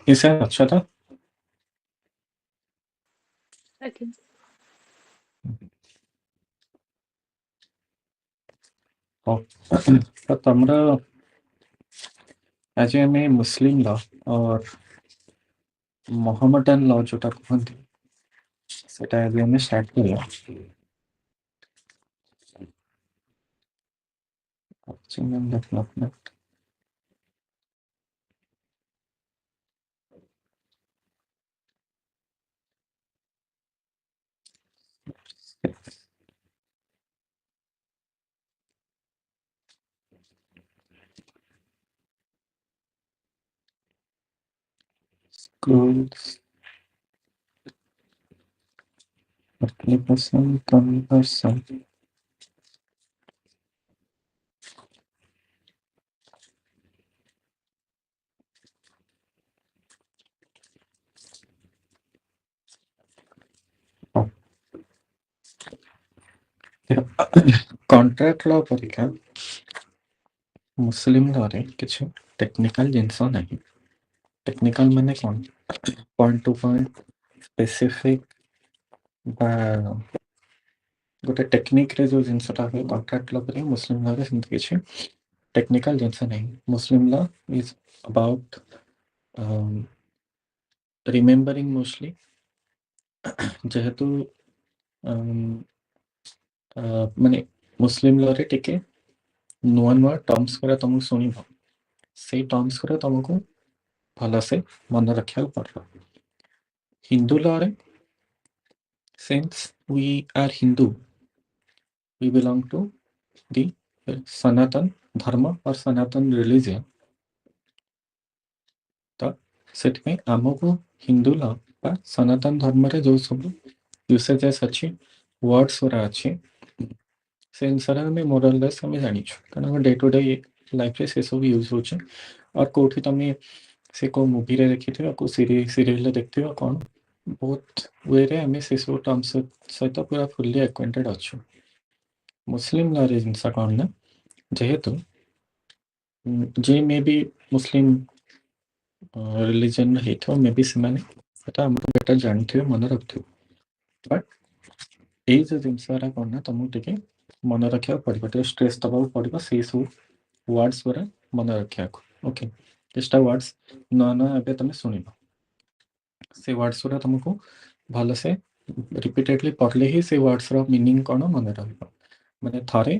इसे अच्छा था। Okay. तो तमरा आज आम मुस्लिम लॉ और मोहम्मदन लॉ जोटा कहते सेटा आज आम स्टार्ट करिया। Development schools application conversion contract law परीक्षा मुस्लिम लॉ रे किछ टेक्निकल जिनस नहीं। टेक्निकल माने कौन पॉइंट टू पॉइंट स्पेसिफिक बा गोटे टेक्निक रे जो जिनसटा हुए कॉन्ट्रैक्ट लॉ पर मुस्लिम लॉ रे सेमती किछ टेक्निकल जिनस नहीं। मुस्लिम law is about remembering mostly जेहेतु माने मुस्लिम लॉ रे टिके नुआ नुआ टर्म्स करे तुमको सुनिब से टर्म्स करे तुमको भल से मन रखा पड़ो। हिंदू लॉ रे since we are Hindu we belong to the Sanatan Dharma और सनातन रिलीजन। तो से आमको हिंदू लॉ बा सनातन धर्म रे जो सब यूसेजेस अच्छी वर्ड्स गुरा अच्छी से अनुसार आम मोरलेस आम जानी कारण डे टू डे लाइफ से सब यूज हो और कौटी तुम से को मूवी रे देखी को सीरियल देखी कौन बहुत वे रे आम से सब टर्म्स सहित पूरा फुल्ली एक्वेंटेड अच्छु। मुस्लिम लॉ रे जिनसा कौन ना जेहेतु जे मे बी मुस्लिम रिलीजन हेथो मे बी से माने सेटा हमको बेटर जानथियो मन रखथियो बट ए जो जिनसा कौन ना तुमको टिके मन रखा पड़ो स्ट्रेस दबा पड़ो से सब वर्ड्स गुरा मन रखा ओके किछटा वर्ड्स न न ए तुम शुण से वर्ड्स गुरा तुमको भल से रिपीटेडली पढ़ले ही से वर्ड्स रो मीनिंग कौन मन रहिबो माने थारे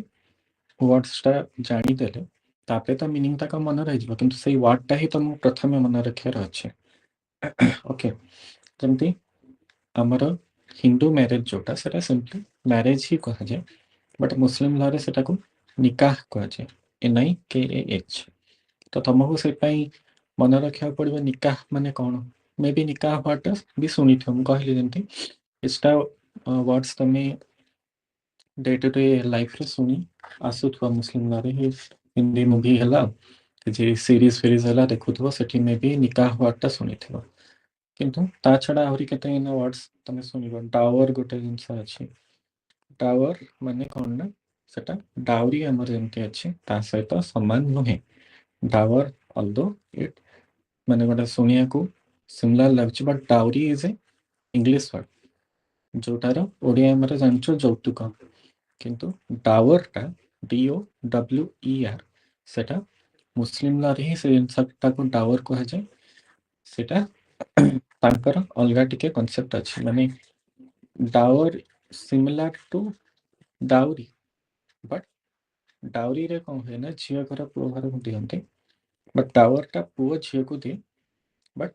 वर्ड्सटा जानीदेले तापरे तो मीनिंग तक मन रही किंतु से वर्डटा ही तुम प्रथम मन रखार अच्छे ओके जमती आमर हिंदू मैरेज जोटा सेटा सिंपली मैरेज ही कह जाए बट मुस्लिम लॉ रे सेटा को निकाह कह जाए NIKAH। तो तुमको से मन रखा पड़ो निकाह माने कौन मे बी निकाह वर्ड भी शुणी थो कहली जमी किसटा वर्ड्स तुम डे टू डे लाइफ रे शुणी आसुथवा मुस्लिम लॉ रे हिंदी मूवी है कि सीरीज फिरीज है देखुव से मे बी निकाह वर्डटा शुणी थो किंतु ता छड़ा आहरी केते इन वर्ड्स तुम शुणिबो डावर गोटे जिनस अच्छी डावर माने कौन ना सेटा डाउरी आमर जमती अच्छी ता सहित समान नुहे डावर अल्दो इट माने गोटे शुणिया को सिमिलर लगुच but dowry is a English word जोटार ओडिया आमर जानचो जौतुक किंतु डावरटा DOWER सेटा मुस्लिम लॉ रे ही से जिनसटा को डावर कह जाए सेटा तांकर अलगा टिके कांसेप्ट अच्छी माने dower similar to dowry but dowry रे कौन हुए ना झील घर पुओ घर को दिखते बट डावरटा पुओ झील को दिए बट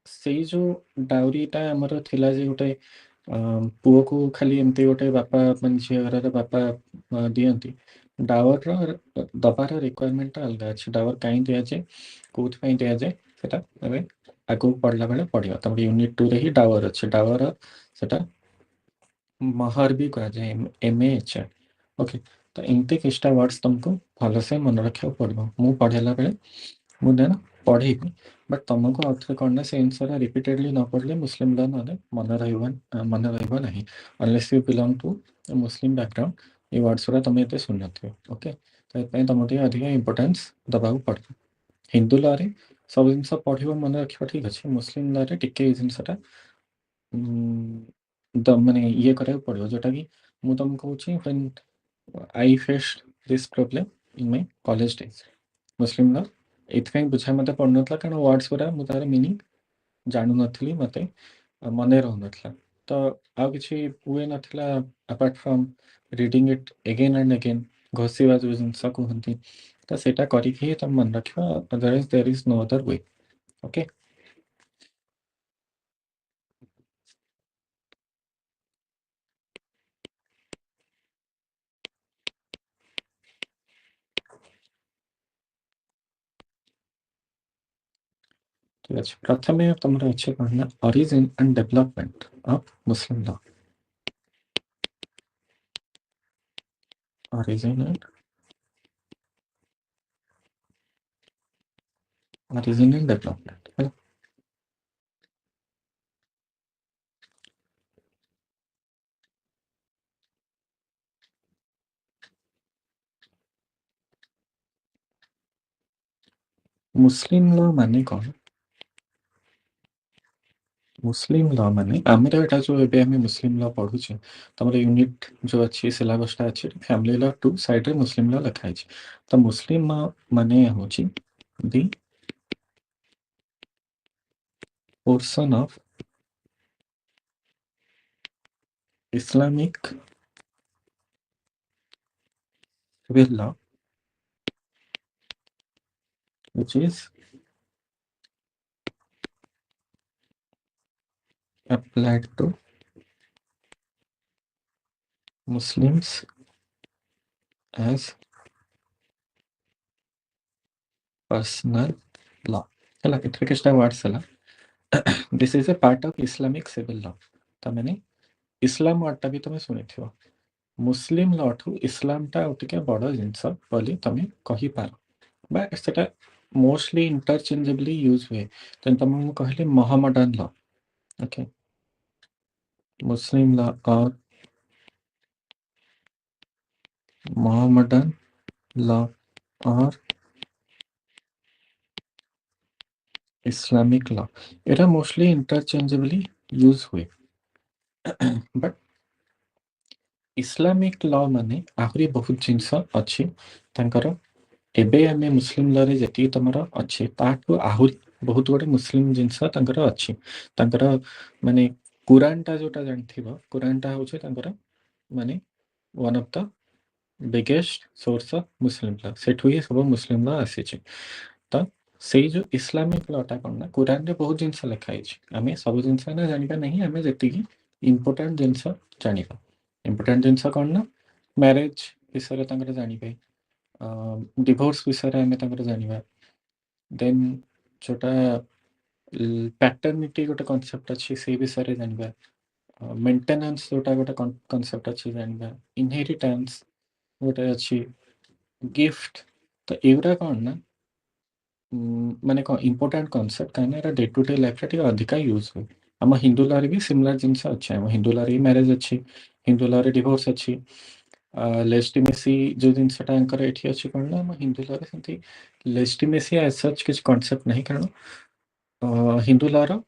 से जो डाउरीटा आमर थिला जे गोटे पुओ को खाली एमती गोटे बापा मान झील घर बापा दियंती डावर दबार रिक्वायरमेंट अलग अच्छे डावर कहीं दि जाए कौन दि जाए सेटा एबे आगु पढ़ला बेले पढ़ियो तब यूनिट 2 रे ही डावर अच्छे डावर सेटा महर भी कह जाए MAHR ओके। तो एमती किछटा वर्ड्स तुमको भल से मन रखा पड़ो मु पढ़ेला बेले मुझे ना पढ़े बट तुमको आउे कौन ना से आंसर रिपीटेडली न पढ़ले मुस्लिम लॉ ना मन रहा नहीं unless you belong to Muslim background ये वर्ड्स गुरा तुम ये शुणी ओके। तो तुम अधिक इंपोर्टेंस दबा पड़ो हिंदू लॉ रे सब जिनस पढ़िब मन रखिबा ठीक अछि मुस्लिम लॉ रे टिके ए जिनसटा माने ये कराया पड़ियो जोटा कि मु तुमको कहूँ when I faced this problem in my college days Muslim law एथि बुझा मते पड़नथला कारण वर्ड्स गुरा मु तार मीनिंग जानू नथली मते मने रहू नथला तो आ किछि हुए नथला apart from reading it again and again घोषिबा जो जिनस कहंती तो सेटा करिक ही तुम मन रखिबा otherwise there is no other way okay ठीक है प्रथमे तुमर अच्छे कहना origin and development of Muslim law origin and development है मुस्लिम लॉ माने कौन मुस्लिम लॉ माने आमर एटा जो एबे हमें मुस्लिम लॉ पढ़ु छे तमरे यूनिट जो अच्छी सिलेबस टा अच्छी फैमिली लॉ 2 साइड रे मुस्लिम लॉ लिखा है तो मुस्लिम लॉ माने होची the portion of Islamic civil law which is applied to Muslims as personal law ହେଲା ଏଥିରେ କିଛିଟା ୱାର୍ଡସ୍ ହେଲା this is a part of Islamic civil law ତା ମାନେ ଇସଲାମ ୱାର୍ଡଟା ବି ତମେ ଶୁଣିଥିବ ମୁସଲିମ ଲॉ ଠୁ ଇସଲାମଟା ଆଉ ଟିକେ ବଡ଼ ଜିନିଷ ବୋଲି ତମେ କହିପାର ବା ସେଟା ମୋଷ୍ଟଲି ଇଣ୍ଟରଚେଞ୍ଜେବଲି ୟୁଜ୍ ହୁଏ ତେଣୁ ତମକୁ ମୁଁ କହିଲି ମହମଡାନ ଲॉ ओके मुस्लिम लॉ और मोहम्मदन लॉ और इस्लामिक लॉ एटा मोस्टली इंटरचेंजेबली यूज हुए बट इस्लामिक लॉ माने आहुरी बहुत जिनस अच्छी तांकर एबे हमें मुस्लिम लॉ रे जति तमर अच्छी ताठू आहुरी बहुत गुडे मुस्लिम जिनस तांकर अच्छी तांकर माने कुरान टा जोटा जानथिबो कुरान टा होचे तांकर माने one of the biggest source of Muslim law सेठू ही सब मुस्लिम लॉ आसी छै तो सेई जो इस्लामिक लॉटा कोन ना कुरान रे बहुत जिनस लिखा है आमे सब जिनस ना जानिबा नहीं आमे जति की इंपोर्टेंट जिनस जानिबा इंपोर्टेंट जिनस कोन ना मैरिज विषय रे तांकर जानिबे डिवोर्स विषय रे आमे तांकर जानिबा देन छोटा पैटर्निटी गोटे कांसेप्ट अछि से विषय रे जानिबा मेंटेनेंस जोटा गोटे कांसेप्ट अछि जानिबा इनहेरिटेंस गोटे अछि गिफ्ट तो एवरा कौन ना माने कौन इंपोर्टेंट कॉन्सेप्ट कहना है डे टू डे लाइफ रे अधिका यूज हुए हम हिंदू लॉ रे भी सिमिलर जिनस अच्छे हम हिंदू लॉ रे मैरिज अच्छी हिंदू लॉ रे डिवोर्स अच्छी लेजिटिमेसी जो जिनसटा एंकर एठी अछि कोन ना हम हिंदू लॉ रे सेंती लेजिटिमेसी एज सच किछ कांसेप्ट नहीं कारण हिंदू लॉ रो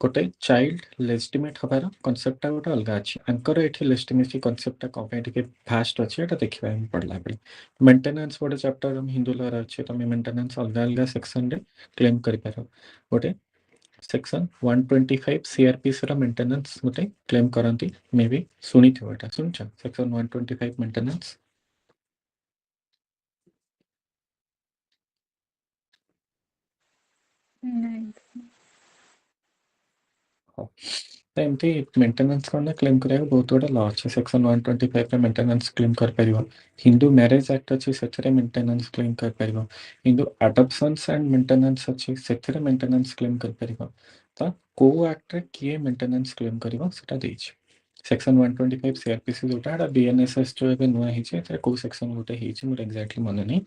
गोटे चाइल्ड लेजिटिमेट हबार कांसेप्ट गोटे अलग अच्छी एंकर एठी लेजिटिमेसी कांसेप्ट को पे टिके फास्ट अछि एटा देखिबा हम पड़ला बेले मेंटेनेंस गोटे चैप्टर हम हिंदू लॉ रे अछि तमे मेंटेनेंस अलग अलग सेक्शन रे क्लेम करि पारो गोटे सेक्शन 125 सीआरपीसी रो मेंटेनेंस गोटे क्लेम करंती मे बी सुनी थियो एटा सुनछ सेक्शन 125 मेंटेनेंस नहीं हो तो एमती मेंटेनेंस करना क्लेम करिया बहुत गुडा लॉ अच्छे सेक्शन 125 रे मेंटेनेंस क्लेम कर परिबो हिंदू मैरिज एक्ट अच्छे सेथरे मेंटेनेंस क्लेम कर परिबो हिंदू अडॉप्शंस एंड मेंटेनेंस अच्छे सेथरे मेंटेनेंस क्लेम कर परिबो तो को एक्ट रे किए मेंटेनेंस क्लेम करिबो सेटा देछि सेक्शन 125 सीआरपीसी जोटा एटा बीएनएसएस जो एबे नुआ हिचे एथरे को सेक्शन गोटे हिचे मोर एग्जैक्टली मन नहीं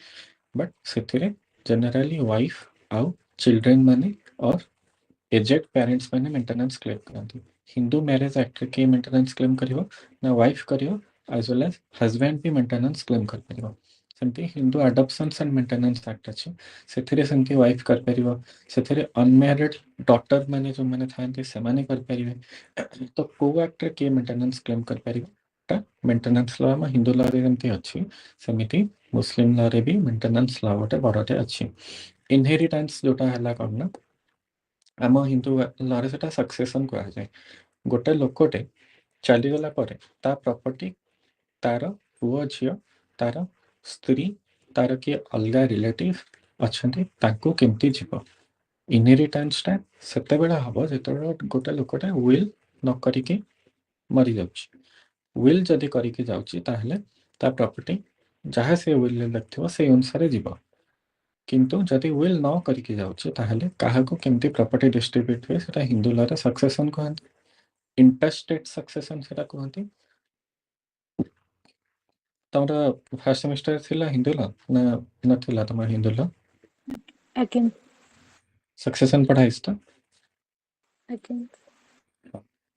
बट सेथरे जनरली वाइफ आउ चिल्ड्रन माने और एजेड पेरेंट्स माने मेंटेनेंस क्लेम करती हिंदू मैरिज एक्ट रे के मेंटेनेंस क्लेम करिवो ना वाइफ करिवो एज वेल एज हस्बैंड भी मेंटेनेंस क्लेम कर परिवो सेमती Hindu adoptions and maintenance act अच्छे से सेमती वाइफ कर परिबो से अनमैरिड डॉटर माने जो माने थांती से माने कर परिबे तो को एक्ट रे के मेंटेनेंस क्लेम कर परिबो मेंटेनेंस लॉ में हिंदू लॉ रे जेमती अच्छी सेमिति मुस्लिम लॉ रे भी मेंटेनेंस लॉ गोटे बड़टे अच्छी इनहेरिटेंस जोटा हला करना आम हिंदू लॉ रे सेटा सक्सेशन कहा जाए गोटे लोकटे चलीगला परे ता प्रॉपर्टी तार पुओ झियो तार स्त्री तार किए अलग रिलेटिव अच्छा केमती जीव इनहेरिटेंस टा सेते बेला हबो जेतबेला गोटे लोकटा विल न करिके मरी जाउची विल जदि करिके जाउची ताहले ता प्रॉपर्टी जहाँ से विल ले लगथिबो से अनुसार जीव किंतु जदि विल न करिके जाउची ताहले काहाको केमती प्रॉपर्टी डिस्ट्रीब्यूट हुए सेटा हिंदू लॉ रे सक्सेशन कहंती इंटरस्टेट सक्सेशन सेटा कहंती तमरा फर्स्ट सेमेस्टर थिला हिंदू लॉ ना नथिला तमरा हिंदू लॉ Again, सक्सेशन पढ़ाइस त again.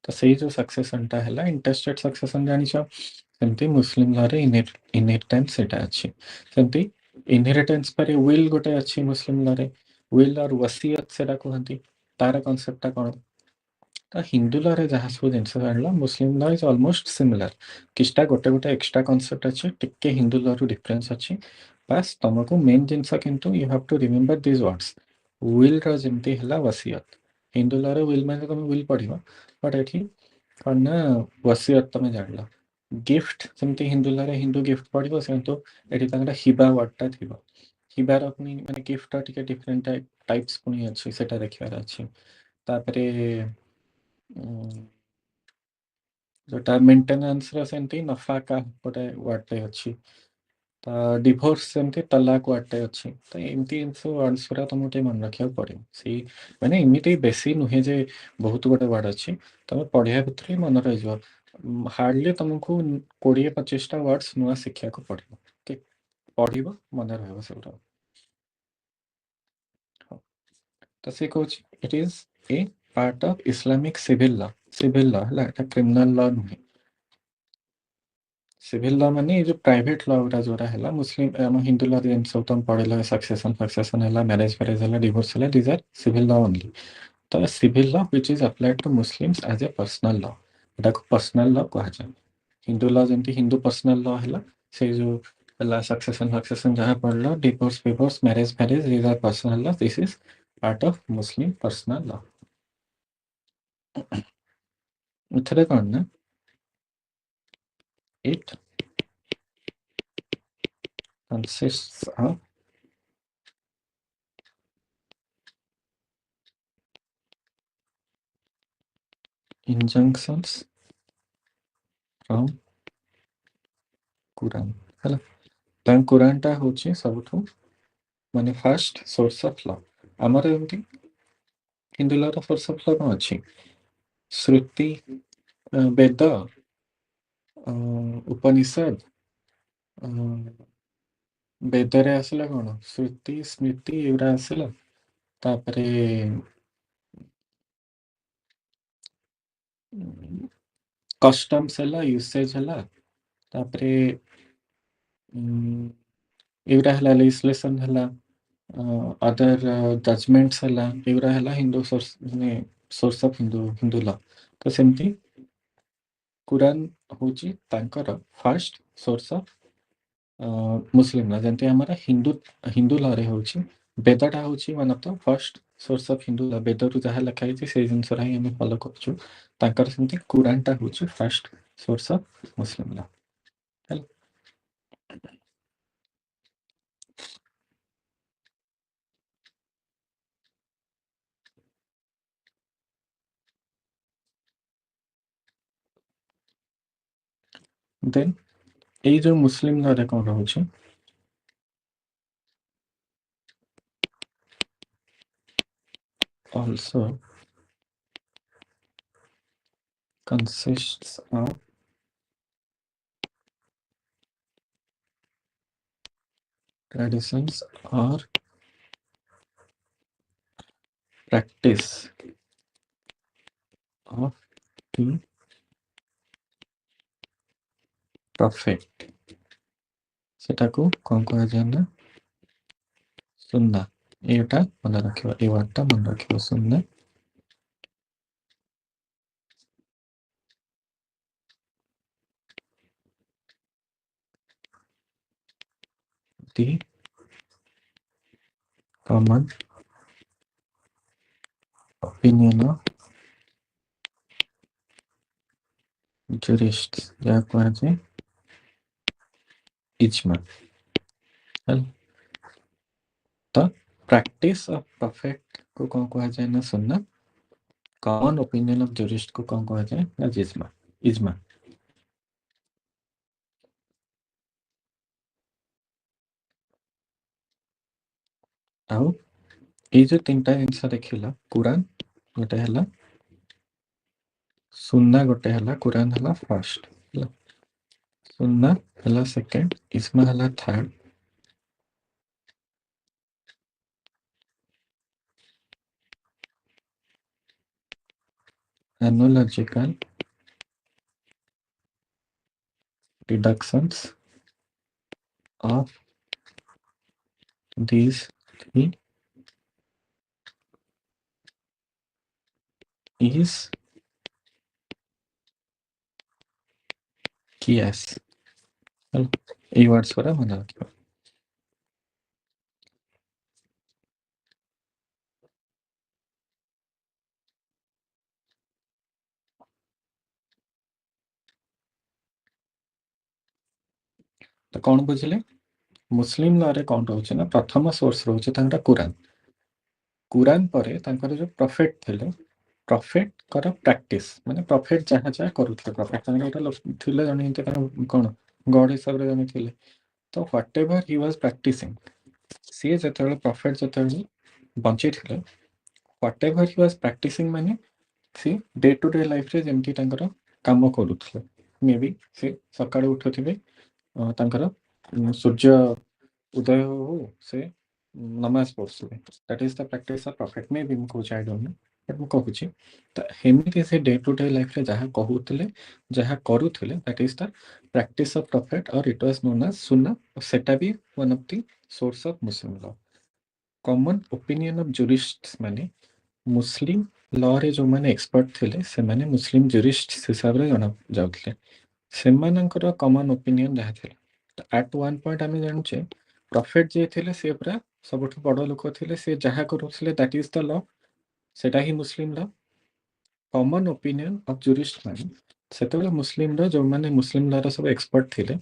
तो सेही जो सक्सेशन टा हैला इंटरस्टेट सक्सेशन जानिछ सेमती मुस्लिम लॉ रे इनहेरिटेंस सेटा अछि सेमती इनहेरिटेंस पर विल गोटे अछि मुस्लिम लॉ रे विल और वसीयत सेटा कहंती तार कांसेप्ट टा कोन तो हिंदू लॉ रे जहाँ सब जिनस जानला Muslim law is almost similar किछटा गोटे गोटे एक्स्ट्रा कांसेप्ट अछि टिके हिंदू लॉ रु डिफरेंस अछि बस तुमको मेन जिनस किंतु you have to remember this words will रो जेमती हला वसीयत हिंदू लॉ रे विल माने तुम विल पढ़िबो बट एठी कना वसीयत तुम जानला गिफ्ट जेमती हिंदू लॉ रे हिंदू गिफ्ट पढ़िबो सेंतु एठी तांगरा हिबा वर्ड टा थिबो हिबार अपनी माने गिफ्ट टा टिके डिफरेंट टाइप्स पुनी अछि सेटा देखिबार अछि तापरे जोटा मेंटेनेंस रो सेमती नफाका गोटे वर्ड टे अछि तो डिवोर्स सेमती तलाक वर्ड टे अछि तो एमती सब वर्ड्स पूरा तुमके मन रखिया पड़े सी माने एमिति बेसी नुहे जे बहुत गोटे वर्ड अछि तमे पढ़िया भितर मन रहि जो हार्डली तुमको 20-25 टा वर्ड्स नुआ शिक्षा को पड़िबो ठीक पढ़िबो मन रहबो सबटा तो से कोच it is a part of Islamic civil law हला एटा क्रिमिनल लॉ नुहे सिविल लॉ माने ये जो प्राइवेट लॉ गुटा जोरा हैला मुस्लिम हम हिंदू लॉ रे सब तुम पढ़ेला सक्सेशन हैला मैरिज हैला डिवोर्स हैला these are civil law only तो civil law which is applied to Muslims as a personal law एटा को पर्सनल लॉ कहा जाय हिंदू लॉ जेंति हिंदू पर्सनल लॉ हैला से जो हैला सक्सेशन जहां पढ़लो divorce marriage these are personal law this is part of Muslim personal law उथरे कोन ना it consists of injunctions from Quran ହେଲା ତାଙ୍କ କୁରାନ ଟା ହଉଛି ସବୁଠୁ ମାନେ ଫାଷ୍ଟ ସୋର୍ସ ଅଫ ଲ ଆମର ଏମିତି ହିନ୍ଦୁ ଲର ସୋର୍ସ ଅଫ ଲ କଣ ଅଛି ଶ୍ରୁତି ବେଦ ଉପନିଷଦ ବେଦରେ ଆସିଲା କଣ ଶ୍ରୁତି ସ୍ମୃତି ଏଗୁଡା ଆସିଲା ତାପରେ କଷ୍ଟମ୍ସ ହେଲା ୟୁସେଜ ହେଲା ତାପରେ ଏଗୁଡା ହେଲା ଲେଜିସ୍ଲେସନ ହେଲା अदर जजमेंट्स ହେଲା ଏଗୁଡା ହେଲା ହିନ୍ଦୁ ସୋର୍ସ ମାନେ ସୋର୍ସ ଅଫ ହିନ୍ଦୁ ଲ ତ ସେମିତି କୁରାନ ହଉଛି ତାଙ୍କର first source of Muslim law ଯେମିତି ଆମର ହିନ୍ଦୁ ଲରେ ହଉଛି ବେଦଟା ହଉଛି one of the first source of Hindu law ବେଦରୁ ଯାହା ଲେଖା ହେଇଛି ସେଇ ଜିନିଷଟା ହିଁ ଆମେ ଫଲୋ କରୁଛୁ ତାଙ୍କର ସେମିତି କୁରାନଟା ହଉଛି ଫାଷ୍ଟ ସୋର୍ସ ଅଫ ମୁସଲିମ ଲ ହେଲା ଦେନ୍ ଏଇ ଯୋଉ ମୁସଲିମ ଲରେ କଣ ରହୁଛି also consists of traditions or practice of the prophet ସେଟାକୁ କ'ଣ କୁହାଯାଏ ନା ସୁନ୍ନା। ଏଇଟା ମନେ ରଖିବ, ଏଇ ୱାର୍ଡଟା ମନେ ରଖିବ, ସୁନ୍ନା। ଦି common opinion of jurists, ଯାହା କୁହାଯାଏ ଇଜମା। ତ ପ୍ରାକ୍ଟିସ୍ ଅଫ୍ ପ୍ରଫେକ୍ଟ କୁ କ'ଣ କୁହାଯାଏ ନା ସୁନ୍ନା। କମନ ଓପିନିଅନ ଅଫ ଜୁରିଷ୍ଟ କୁ କ'ଣ କୁହାଯାଏ ନା ଜିଜମା, ଇଜମା। ଆଉ ଏଇ ଯୋଉ ତିନିଟା ଜିନିଷ ଦେଖିଲ, କୁରାନ ଗୋଟେ ହେଲା, ସୁନ୍ନା ଗୋଟେ ହେଲା, କୁରାନ ହେଲା ଫାର୍ଷ୍ଟ ହେଲା, ସୁନ୍ନା ହେଲା ସେକେଣ୍ଡ, ଇଜମା ହେଲା third. analogical deductions of these three is कियास। এই ওয়ার্ডস গুলো মনে রাখবে। ତ କ'ଣ ବୁଝିଲେ? ମୁସଲିମ ଲରେ କ'ଣ ରହୁଛି ନା ପ୍ରଥମ ସୋର୍ସ ରହୁଛି ତାଙ୍କର କୁରାନ। କୁରାନ ପରେ ତାଙ୍କର ଯୋଉ ପ୍ରଫେଟ ଥିଲେ, ପ୍ରଫେଟଙ୍କର ପ୍ରାକ୍ଟିସ୍ ମାନେ ପ୍ରଫେଟ ଯାହା ଯାହା କରୁଥିଲେ, ପ୍ରଫେଟ ଥିଲେ ଜଣେ ଏମିତି କ'ଣ ଗଡ ହିସାବରେ ଜଣେ ଥିଲେ। ତ whatever he was practising, ସିଏ ଯେତେବେଳେ ପ୍ରଫେଟ ଯେତେବେଳେ ବଞ୍ଚିଥିଲେ, whatever he was practising ମାନେ ସେ ଡେ ଟୁ ଡେ ଲାଇଫରେ ଯେମିତି ତାଙ୍କର କାମ କରୁଥିଲେ। ମେ ବି ସେ ସକାଳୁ ଉଠୁଥିବେ, ତାଙ୍କର ସୂର୍ଯ୍ୟ ଉଦୟ ହଉ ସେ ନମାଜ ପଢୁଥିବେ। That is the practice of prophet. Maybe ମୁଁ କହୁଛି, ଆଇ ଡୋଣ୍ଟ ନୋ, ବଟ୍ ମୁଁ କହୁଛି। ତ ଏମିତି ସେ ଡେ ଟୁ ଡେ ଲାଇଫରେ ଯାହା କହୁଥିଲେ, ଯାହା କରୁଥିଲେ, that is the practice of prophet or it was known as ସୁନ୍ନା। ସେଟା ବି one of the source of Muslim law. Common opinion of jurist ମାନେ ମୁସଲିମ ଲରେ ଯେଉଁମାନେ ଏକ୍ସପର୍ଟ ଥିଲେ, ସେମାନେ ମୁସଲିମ ଜୁରିଷ୍ଟ ହିସାବରେ ଜଣା ଯାଉଥିଲେ। ସେମାନଙ୍କର କମନ ଓପିନିଅନ ଯାହା ଥିଲା, ଆଟ୍ ୱାନ୍ ପଏଣ୍ଟ ଆମେ ଜାଣୁଛେ ପ୍ରଫେଟ ଯିଏ ଥିଲେ ସେ ପୁରା ସବୁଠୁ ବଡ଼ ଲୋକ ଥିଲେ, ସେ ଯାହା କରୁଥିଲେ ଦ୍ୟାଟ୍ ଇଜ ଦ ଲ, ସେଟା ହିଁ ମୁସଲିମ law. Common opinion of jurist ମାନେ ସେତେବେଳେ ମୁସଲିମର ଯେଉଁମାନେ ମୁସଲିମ ଲର ସବୁ ଏକ୍ସପର୍ଟ ଥିଲେ,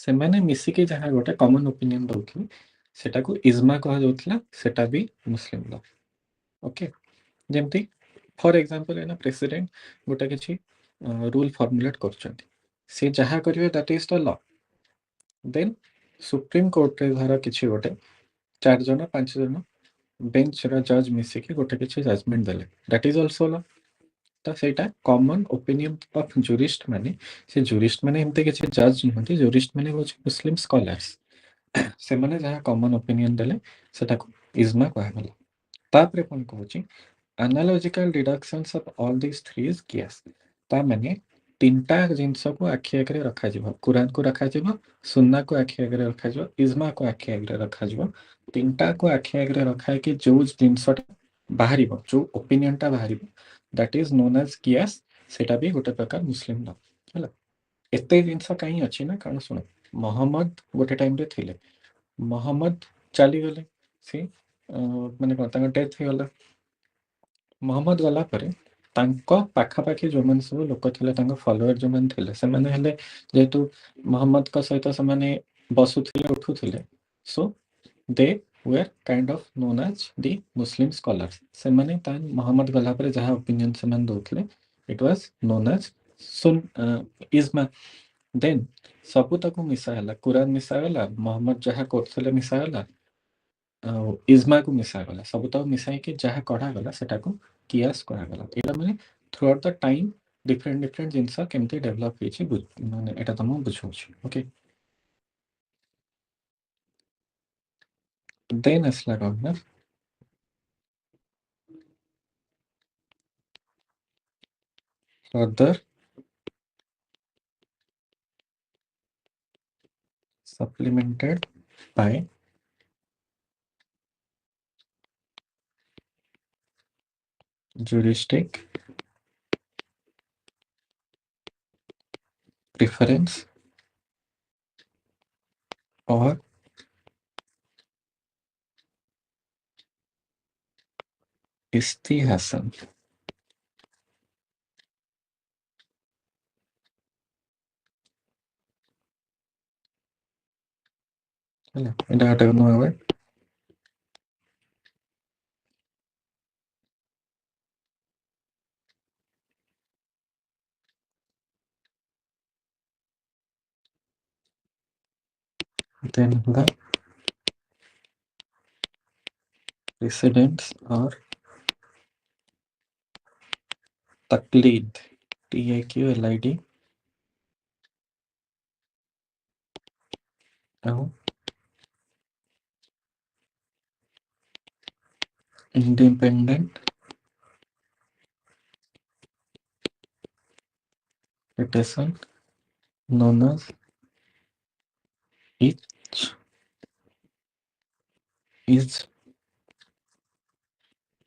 ସେମାନେ ମିଶିକି ଯାହା ଗୋଟେ କମନ ଓପିନିଅନ ଦଉଥିଲେ, ସେଟାକୁ ଇଜମା କୁହାଯାଉଥିଲା। ସେଟା ବି ମୁସଲିମ ଲ। ଓକେ, ଯେମିତି ଫର ଏକ୍ସାମ୍ପଲ ଏଇନା ପ୍ରେସିଡେଣ୍ଟ ଗୋଟେ କିଛି ରୁଲ ଫର୍ମୁଲେଟ୍ କରୁଛନ୍ତି, ସେ ଯାହା କରିବେ that is the law. Then supreme କୋର୍ଟରେ ଧର କିଛି ଗୋଟେ 4 ଜଣ 5 ଜଣ ବେଞ୍ଚର ଜଜ୍ ମିଶିକି ଗୋଟେ କିଛି ଜଜମେଣ୍ଟ ଦେଲେ, ଦ୍ୟାଟ୍ ଇଜ ଅଲସୋ ଲ। ତ ସେଇଟା କମନ ଓପିନିଅନ ଅଫ ଜୁରିଷ୍ଟ ମାନେ, ସେ ଜୁରିଷ୍ଟ ମାନେ ଏମିତି କିଛି ଜଜ୍ ନୁହନ୍ତି, ଜୁରିଷ୍ଟ ମାନେ ହେଉଛି ମୁସଲିମ ସ୍କଲାର୍ସ। ସେମାନେ ଯାହା କମନ ଓପିନିଅନ ଦେଲେ ସେଟାକୁ ଇଜମା କୁହାଗଲା। ତାପରେ କ'ଣ କହୁଛି, analogical deductions of all this three is କିୟାସ। ତା ମାନେ ତିନିଟା ଜିନିଷକୁ ଆଖି ଆଗରେ ରଖାଯିବ, କୁରାନକୁ ରଖାଯିବ, ସୁନ୍ନାକୁ ଆଖି ଆଗରେ ରଖାଯିବ, ଇଜମାକୁ ଆଖି ଆଗରେ ରଖାଯିବ। ତିନିଟାକୁ ଆଖି ଆଗରେ ରଖା ହେଇକି ଯୋଉ ଜିନିଷଟା ବାହାରିବ, ଯୋଉ ଓପିନିଅନଟା ବାହାରିବ, ଦ୍ୟାଟ୍ ଇଜ ନୋନ୍ ଆଜ୍ କିୟାସ। ସେଟା ବି ଗୋଟେ ପ୍ରକାର ମୁସଲିମ ଲ ହେଲା। ଏତେ ଜିନିଷ କାହିଁ ଅଛି ନା, କାରଣ ଶୁଣ, ମହମ୍ମଦ ଗୋଟେ ଟାଇମରେ ଥିଲେ, ମହମ୍ମଦ ଚାଲିଗଲେ, ସେ ମାନେ କ'ଣ ତାଙ୍କ ଡେଥ୍ ହେଇଗଲା। ମହମ୍ମଦ ଗଲା ପରେ ତାଙ୍କ ପାଖାପାଖି ଯେଉଁମାନେ ସବୁ ଲୋକ ଥିଲେ, ତାଙ୍କ ଫଲୋଅର ଯେଉଁମାନେ ଥିଲେ, ସେମାନେ ହେଲେ ଯେହେତୁ ମହମ୍ମଦଙ୍କ ସହିତ ସେମାନେ ବସୁଥିଲେ ଉଠୁଥିଲେ, so they were kind of known as the Muslim scholars. ସେମାନେ ତା ମହମ୍ମଦ ଗଲା ପରେ ଯାହା ଓପିନିଅନ ସେମାନେ ଦଉଥିଲେ, ଇଟ୍ ୱାଜ ନୋନ୍ ଆଜ୍ ଇଜମା। ଦେନ୍ ସବୁ ତାକୁ ମିଶା ହେଲା, କୁରାନ ମିଶାଗଲା, ମହମ୍ମଦ ଯାହା କରୁଥିଲେ ମିଶାଗଲା, ଆଉ ଇଜମାକୁ ମିଶାଗଲା। ସବୁ ତାକୁ ମିଶାଇକି ଯାହା କଢ଼ାଗଲା ସେଟାକୁ କିୟାସ କୁହାଗଲା। ଏଇଟା ମାନେ through out the time different different ଜିନିଷ କେମିତି ଡେଭଲପ୍ ହେଇଛି, ମାନେ ଏଇଟା ତମକୁ ବୁଝାଉଛି। ଓକେ, ଦେନ୍ ଆସିଲା କ'ଣ ନା further supplemented by juristic preference or istihsan. ହେଲା ଏଇଟା ଗୋଟେ ନୂଆ ward. Then the precedents or taqlid, TAQLID ଆଉ independent interpretation known as each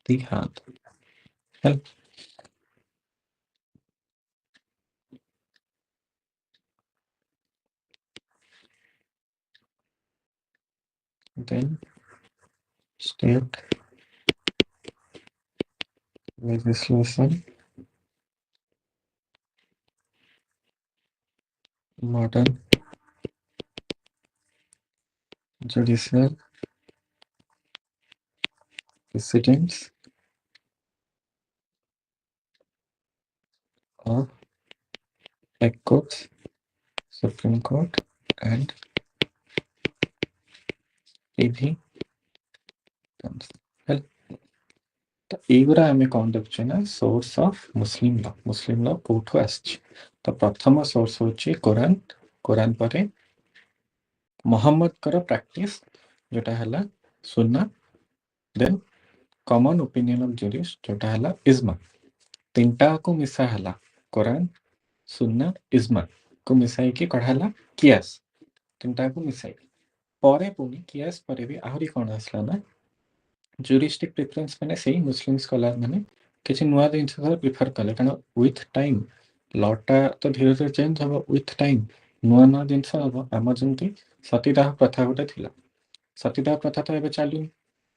ijtihad. Help. Then state legislation, modern judicial precedents of High courts, Supreme Court and privy council. Help. ତ ଏଇଗୁରା ଆମେ କଣ ଦେଖୁଛେ ନା ସୋର୍ସ ଅଫ ମୁସଲିମ ଲ କୋଉଠୁ ଆସିଛି। ତ ପ୍ରଥମ ସୋର୍ସ ହଉଛି କୋରାନ, କୋରାନ ପରେ ମହମ୍ମଦଙ୍କର ପ୍ରାକ୍ଟିସ ଯୋଉଟା ହେଲା ସୁନ୍ନା, ଦେନ୍ କମନ ଓପିନିଅନ ଅଫ ଜୁରିଷ୍ଟ ଯୋଉଟା ହେଲା ଇଜମା। ତିନିଟାକୁ ମିଶା ହେଲା କୋରାନ, ସୁନ୍ନା, ଇଜମା କୁ ମିଶାଇକି କଢା ହେଲା କିଆସ। ତିନିଟାକୁ ମିଶାଇ ପରେ ପୁଣି କିଆସ ପରେ ବି ଆହୁରି କଣ ଆସିଲା ନା ଜୁରିଷ୍ଟିକ ପ୍ରିଫରେନ୍ସ ମାନେ ସେଇ ମୁସଲିମ ସ୍କଲାର ମାନେ କିଛି ନୂଆ ଜିନିଷ ପ୍ରିଫର କଲେ, କାରଣ ୱିଥ ଟାଇମ ଲଟା ତ ଧୀରେ ଧୀରେ ଚେଞ୍ଜ ହବ, ୱିଥ ଟାଇମ ନୂଆ ନୂଆ ଜିନିଷ ହବ। ଆମର ଯେମିତି ସତୀଦାହ ପ୍ରଥା ଗୋଟେ ଥିଲା, ସତୀଦାହ ପ୍ରଥା ତ ଏବେ ଚାଲୁନି।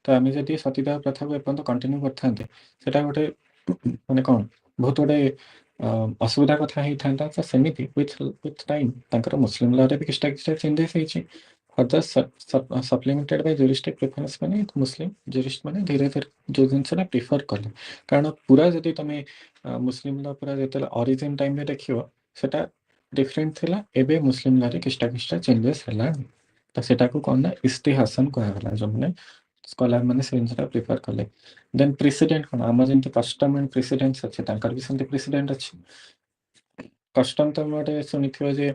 ତ ଆମେ ଯଦି ସତୀଦାହ ପ୍ରଥାକୁ ଏପର୍ଯ୍ୟନ୍ତ କଣ୍ଟିନ୍ୟୁ କରିଥାନ୍ତେ ସେଟା ଗୋଟେ ମାନେ କଣ ବହୁତ ଗୋଟେ ଅସୁବିଧା କଥା ହେଇଥାନ୍ତା। ତ ସେମିତି ୱିଥ ଟାଇମ ତାଙ୍କର ମୁସଲିମ ଲରେ ବି କିଛିଟା କିଛିଟା ଚେଞ୍ଜେସ୍ ହେଇଛି। ଫର୍ଦର ସପ୍ଲିମେଣ୍ଟେଡ ବାଇ ଜୁରିଷ୍ଟିକ ପ୍ରିଫରେନ୍ସ ମାନେ ମୁସଲିମ ଜୁରିଷ୍ଟ ମାନେ ଧୀରେ ଧୀରେ ଯୋଉ ଜିନିଷଟା ପ୍ରିଫର କଲେ, କାରଣ ପୁରା ଯଦି ତମେ ମୁସଲିମ ଲ ପୁରା ଯେତେବେଳେ ଅରିଜିନ ଟାଇମରେ ଦେଖିବ ସେଟା ଡିଫରେଣ୍ଟ ଥିଲା। ଏବେ ମୁସଲିମ ଲରେ କିଛିଟା କିଛିଟା ଚେଞ୍ଜେସ୍ ହେଲାଣି। ତ ସେଟାକୁ କଣ ନା ଇସ୍ତିହାସନ କୁହାଗଲା, ଯୋଉମାନେ ସ୍କଲାର ମାନେ ସେ ଜିନିଷଟା ପ୍ରିଫର କଲେ। ଦେନ୍ ପ୍ରେସିଡେଣ୍ଟ କଣ, ଆମର ଯେମିତି କଷ୍ଟମ ଆଣ୍ଡ ପ୍ରେସିଡେଣ୍ଟ ଅଛି ତାଙ୍କର ବି ସେମିତି ପ୍ରେସିଡେଣ୍ଟ ଅଛି। କଷ୍ଟମ ତମେ ଗୋଟେ ଶୁଣିଥିବ ଯେ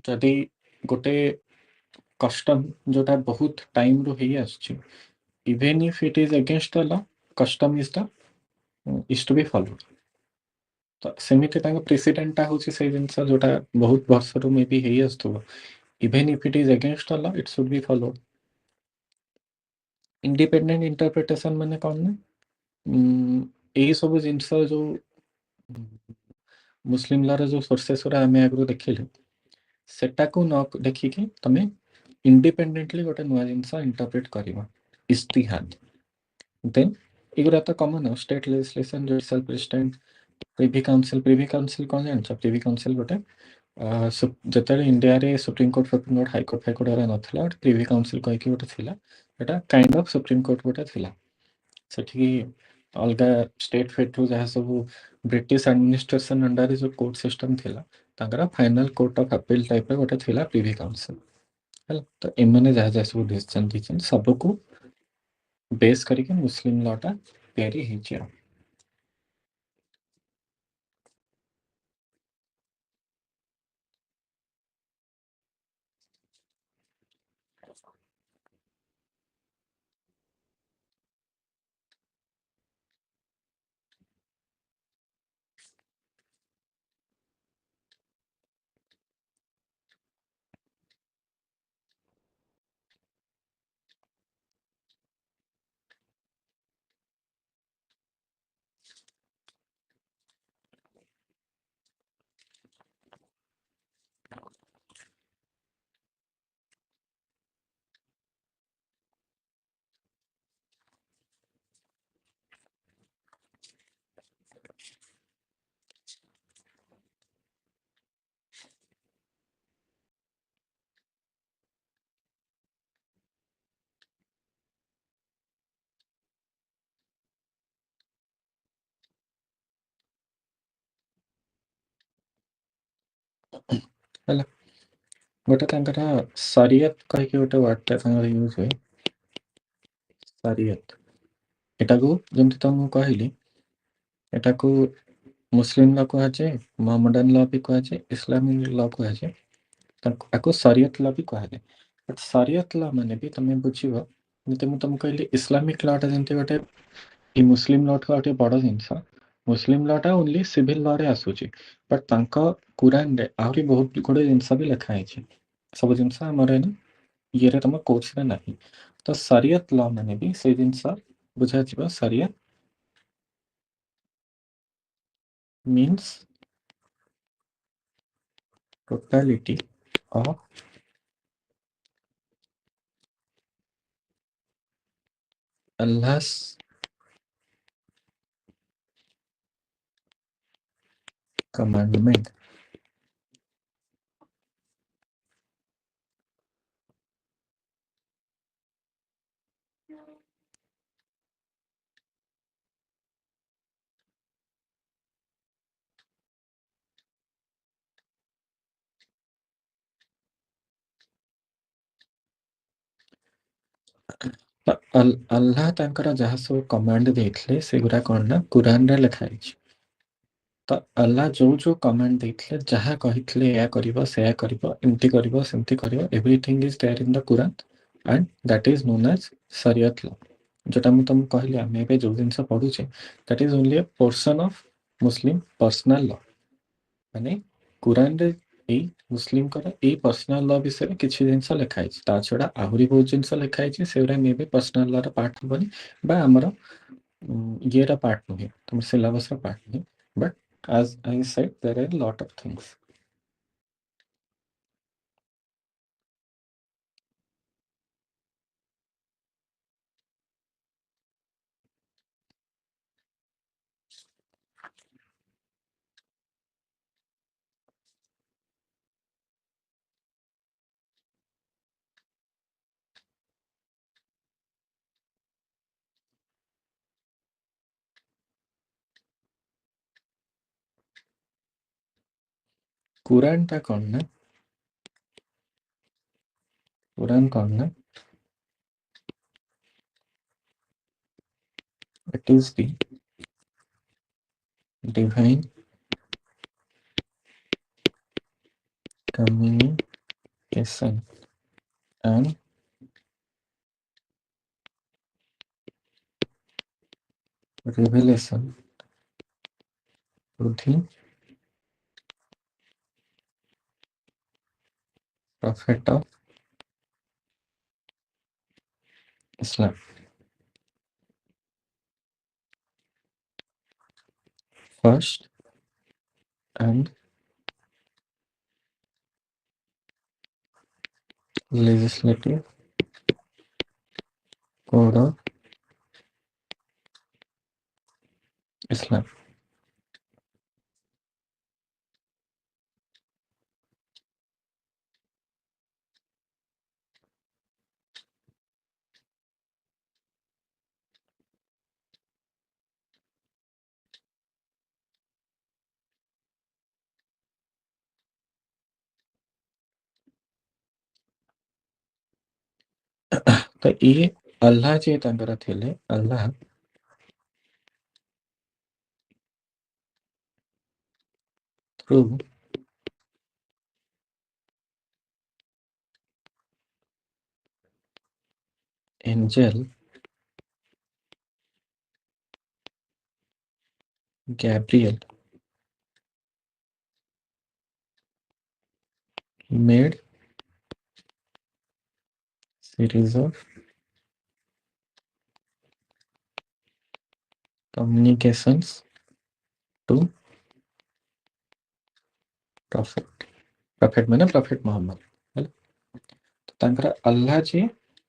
ଯଦି ଗୋଟେ କଷ୍ଟମ ଯୋଉଟା ବହୁତ ଟାଇମରୁ ହେଇ ଆସୁଛି, even if it is against the law, custom is the is to be followed. ତ ସେମିତି ତାଙ୍କ ପ୍ରେସିଡେଣ୍ଟଟା ହଉଛି ସେଇ ଜିନିଷ ଯୋଉଟା ବହୁତ ବର୍ଷରୁ ମେ ବି ହେଇ ଆସୁଥିବ, even if it is against the law it should be followed. Independent interpretation ମାନେ କଣ ନା ଏଇ ସବୁ ଜିନିଷ ଯୋଉ ମୁସଲିମ ଲର ଯୋଉ ସୋର୍ସେସ ଗୁରା ଆମେ ଆଗରୁ ଦେଖିଲୁ ସେଟାକୁ ନ ଦେଖିକି ତମେ ଇଣ୍ଡିପେଣ୍ଡେଣ୍ଟଲି ଗୋଟେ ନୂଆ ଜିନିଷ ଇଣ୍ଟରପ୍ରିଟ କରିବ, ଇସ୍ତିହାଦ। ଦେନ୍ ଏଗୁରା ତ common, state legislation, judicial precedent, privy council. Privy council କଣ ଜାଣିଛ? ପ୍ରିଭି କାଉନସିଲ ଗୋଟେ ଯେତେବେଳେ ଇଣ୍ଡିଆରେ ସୁପ୍ରିମକୋର୍ଟ ଫୁପ୍ରିମକୋର୍ଟ ହାଇକୋର୍ଟ ଫାଇକୋର୍ଟ ଏରା ନଥିଲା, ଗୋଟେ ପ୍ରିଭି କାଉନସିଲ କହିକି ଗୋଟେ ଥିଲା। ଏଟା କାଇଣ୍ଡ ଅଫ ସୁପ୍ରିମକୋର୍ଟ ଗୋଟେ ଥିଲା। ସେଠିକି ଅଲଗା ଷ୍ଟେଟ ଫେଟରୁ ଯାହା ସବୁ ବ୍ରିଟିଶ ଆଡମିନିଷ୍ଟ୍ରେସନ ଅଣ୍ଡରରେ ଯୋଉ କୋର୍ଟ ସିଷ୍ଟମ ଥିଲା ତାଙ୍କର ଫାଇନାଲ କୋର୍ଟ ଅଫ ଆପିଲ ଟାଇପର ଗୋଟେ ଥିଲା ପ୍ରିଭି କାଉନସିଲ। ହେଲା, ତ ଏମାନେ ଯାହା ଯାହା ସବୁ ଡିସିସନ ଦେଇଛନ୍ତି ସବୁକୁ ବେସ୍ କରିକି ମୁସଲିମ ଲଟା ତିଆରି ହେଇଛି ଆଉ। ହେଲା गोटे तांकर शरीयत कहिके गोटे वर्डटा तांकर यूज हुए शरीयत एटा को जेमति तुमको कहली एटा को मुस्लिम लॉ कहुचे मोहम्मदन लॉ भी कहुचे इस्लामिक लॉ कहुचे ताको शरीयत लॉ भी कहुचे बट शरीयत लॉ माने भी तुम बुझिबो जते मु तुमको कहली इस्लामिक लॉ टा जेमति गोटे ई मुस्लिम लॉ टा गोटे बड़ जिंस मुस्लिम लॉ टा ओनली सिविल लॉ रे आसुची बट तांको कुरान रे आहुरी बहुत गुडे जिंस भी लिखा है सब जिंस हमर है ये रे तुम कोर्स रे नहीं तो शरीयत लॉ माने भी से जिंस बुझा जिबो शरीयत means totality of Allah's commandment ତ ଆଲ୍ଲାହ ତାଙ୍କର ଯାହା ସବୁ କମାଣ୍ଡ ଦେଇଥିଲେ ସେଗୁଡ଼ା କ'ଣ ନା କୁରାନରେ ଲେଖା ହେଇଛି ତ ଆଲ୍ଲାହ ଯୋଉ କମାଣ୍ଡ ଦେଇଥିଲେ ଯାହା କହିଥିଲେ ଏହା କରିବ ସେୟା କରିବ ଏମିତି କରିବ ସେମିତି କରିବ everything is there in the Quran and that is known as ଶରିୟତ ଲ ଯୋଉଟା ମୁଁ ତମକୁ କହିଲି ଆମେ ଏବେ ଯୋଉ ଜିନିଷ ପଢୁଛେ that is only a portion of Muslim personal law ମାନେ କୁରାନରେ ଏଇ ମୁସଲିମଙ୍କର ଏଇ ପର୍ସନାଲ ଲ ବିଷୟରେ କିଛି ଜିନିଷ ଲେଖା ହେଇଛି ତା ଛଡ଼ା ଆହୁରି ବହୁତ ଜିନିଷ ଲେଖା ହେଇଛି ସେଗୁଡ଼ା ମେ ବି ପର୍ସନାଲ ଲର ପାର୍ଟ ହବନି ବା ଆମର ଇଏର ପାର୍ଟ ନୁହେଁ ତମ ସିଲାବସର ପାର୍ଟ ନୁହେଁ but as I said there are a lot of things कुरानटा କ'ଣ ନା कुरान କ'ଣ ନା it is the divine communication and revelation to the prophet of Islam. First and legislative code of Islam. तो ये अल्लाह जे तांकर थिले अल्लाह through angel Gabriel made series of communications to prophet माने prophet Mohammad ହେଲା ତ ତାଙ୍କର अल्लाह जे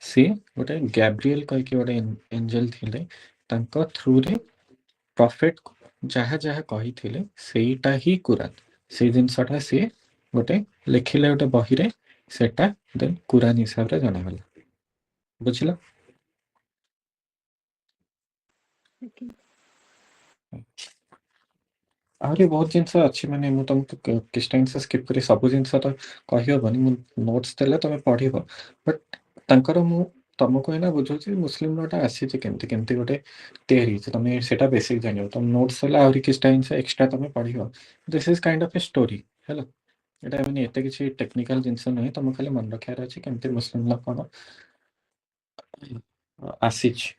से गोटे गैब्रिएल कहिके गोटे एंजल थिले तांको थ्रुरे प्रॉफिट जहाँ जहाँ कही सेटा ही कुरान से जिनसटा सी गोटे लिखिले गोटे बही रे सेटा देन कुरान हिसाब रे जणागला बुझिला Okay. ଆହୁରି ବହୁତ ଜିନିଷ ଅଛି ମାନେ ମୁଁ ତମକୁ କିଛି ଟାଇମ୍ ସ୍କିପ୍ କରି ସବୁ ଜିନିଷ ତ କହିହବନି ମୁଁ ନୋଟ୍ସ ଦେଲେ ତମେ ପଢିବ ବଟ୍ ତାଙ୍କର ମୁଁ ତମକୁ ଏଇନା ବୁଝଉଛି ମୁସଲିମ ଲଟା ଆସିଛି କେମିତି କେମିତି ଗୋଟେ ତିଆରି ହେଇଛି ତମେ ସେଇଟା ବେସିକ୍ ଜାଣିବ ତମ ନୋଟ୍ସ ହେଲେ ଆହୁରି କିଛିଟା ଜିନିଷ ଏକ୍ସଟ୍ରା ତମେ ପଢିବ this is kind of A story ହେଲା ଏଇଟା ମାନେ ଏତେ କିଛି ଟେକ୍ନିକାଲ ଜିନିଷ ନୁହେଁ ତମକୁ ଖାଲି ମନେ ରଖିବାର ଅଛି କେମିତି ମୁସଲିମ ଲ କଣ ଆସିଛି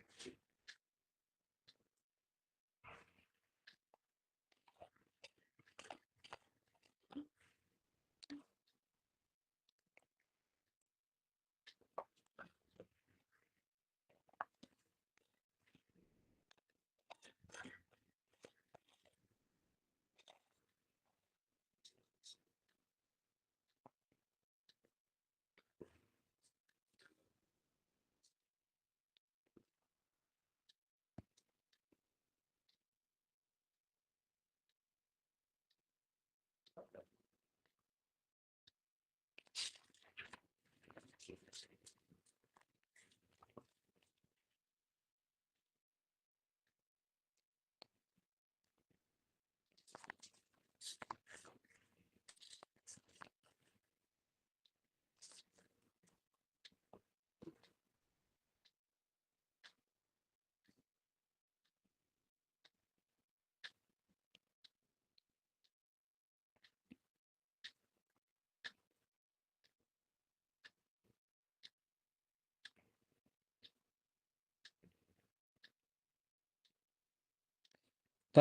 ତ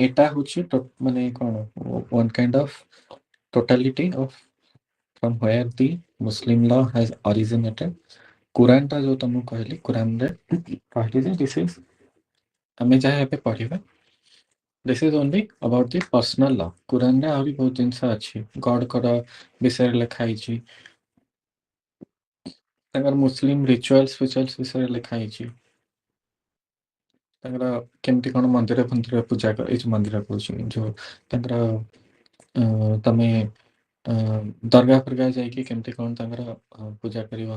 এটা হচ্ছে মানে କ'ଣ one kind of totality of from where the Muslim law has originated କୁରାନଟା ଯୋଉ ତମକୁ କହିଲି କୁରାନରେ କହିଲି ଯେ this is ଆମେ ଯାହା ଏବେ ପଢିବା this is only about the personal law କୁରାନରେ ଆହୁରି ବହୁତ ଜିନିଷ ଅଛି ଗଡଙ୍କର ବିଷୟରେ ଲେଖା ହେଇଛି ତାଙ୍କର ମୁସଲିମ ରିଚୁଆଲ୍ସ ଫିଚୁଆଲ୍ସ ବିଷୟରେ ଲେଖା ହେଇଛି ତାଙ୍କର କେମିତି କ'ଣ ମନ୍ଦିର ଫନ୍ଦିର ପୂଜା ଏଇ ଯୋଉ ମନ୍ଦିର କହୁଛି ଯୋଉ ତାଙ୍କର ତମେ ଦରଗା ଫରଗା ଯାଇକି କେମିତି କ'ଣ ତାଙ୍କର ପୂଜା କରିବ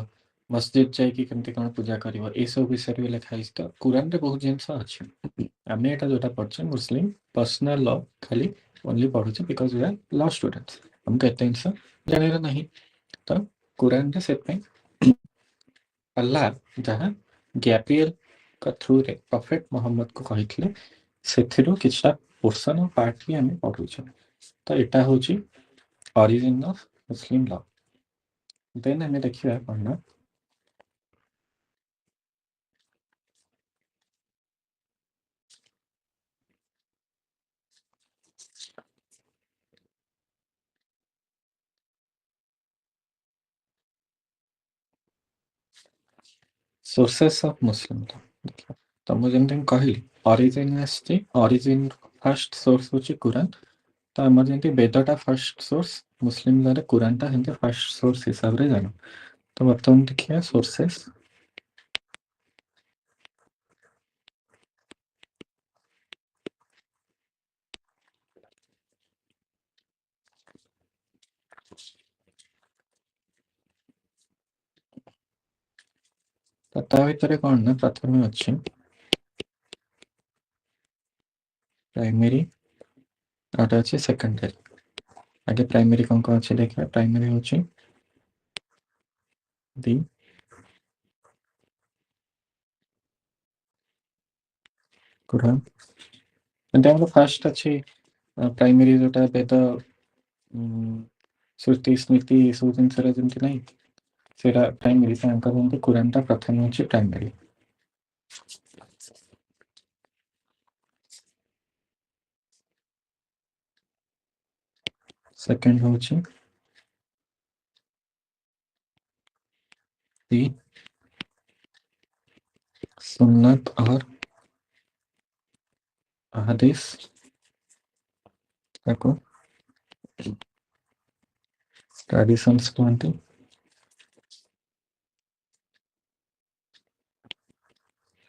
ମସଜିଦ୍ ଯାଇକି କେମିତି କ'ଣ ପୂଜା କରିବ ଏସବୁ ବିଷୟରେ ବି ଲେଖା ହେଇଛି ତ କୁରାନରେ ବହୁତ ଜିନିଷ ଅଛି ଆମେ ଏଇଟା ଯୋଉଟା ପଢୁଛେ ମୁସଲିମ ପର୍ସନାଲ ଲ ଖାଲି ଓନ୍ଲି ପଢୁଛେ because we are law students ଆମକୁ ଏତେ ଜିନିଷ ଜାଣିବାର ନାହିଁ ତ କୁରାନରେ ସେଥିପାଇଁ अल्लाह जहाँ ଗ୍ୟାବ୍ରିଏଲଙ୍କ ଥ୍ରୁରେ ପ୍ରଫେଟ ମହମ୍ମଦକୁ କହିଥିଲେ ସେଥିରୁ କିଛିଟା ପୋର୍ସନ ପାର୍ଟ ବି ଆମେ ପଢୁଛୁ ତ ଏଇଟା ହେଉଛି ଅରିଜିନ୍ ଅଫ୍ ମୁସଲିମ ଲ ଦେନ୍ ଆମେ ଦେଖିବା କ'ଣ ନା ସୋର୍ସେସ୍ ଅଫ୍ ମୁସଲିମ ଲ ଦେଖିବା ତ ମୁଁ ଯେମିତି କହିଲି ଅରିଜିନ୍ ଆସିଛି ଅରିଜିନ୍ ଫାର୍ଷ୍ଟ ସୋର୍ସ ହେଉଛି କୁରାନ ତ ଆମର ଯେମିତି ବେଦଟା ଫାର୍ଷ୍ଟ ସୋର୍ସ ମୁସଲିମ ଲରେ କୁରାନଟା ସେମିତି ଫାର୍ଷ୍ଟ ସୋର୍ସ ହିସାବରେ ଜାଣୁ ତ ବର୍ତ୍ତମାନ ଦେଖିବା ସୋର୍ସେସ୍ ତ ତା ଭିତରେ କ'ଣ ନା ପ୍ରଥମେ ଅଛି ପ୍ରାଇମେରୀ ଆଉ ଗୋଟେ ଅଛି ସେକେଣ୍ଡାରୀ ଆଗେ ପ୍ରାଇମେରୀ କ'ଣ କ'ଣ ଅଛି ଦେଖିବା ପ୍ରାଇମେରୀ ହେଉଛି ଦି କୁରାନ ଏମିତି ଆମର ଫାଷ୍ଟ ଅଛି ପ୍ରାଇମେରୀ ଯୋଉଟା ବେଦ ଶ୍ରୁତି ସ୍ମୃତି ଏସବୁ ଜିନିଷରେ ଯେମିତି ନାହିଁ ସେଇଟା ପ୍ରାଇମେରୀ ତାଙ୍କର ଯେମିତି କୁରାନଟା ପ୍ରଥମେ ହେଉଛି ପ୍ରାଇମେରୀ ସେକେଣ୍ଡ ହେଉଛି ଦି सुन्नत और अहदीस ତାକୁ ଟ୍ରାଡିସନ୍ସ କୁହନ୍ତି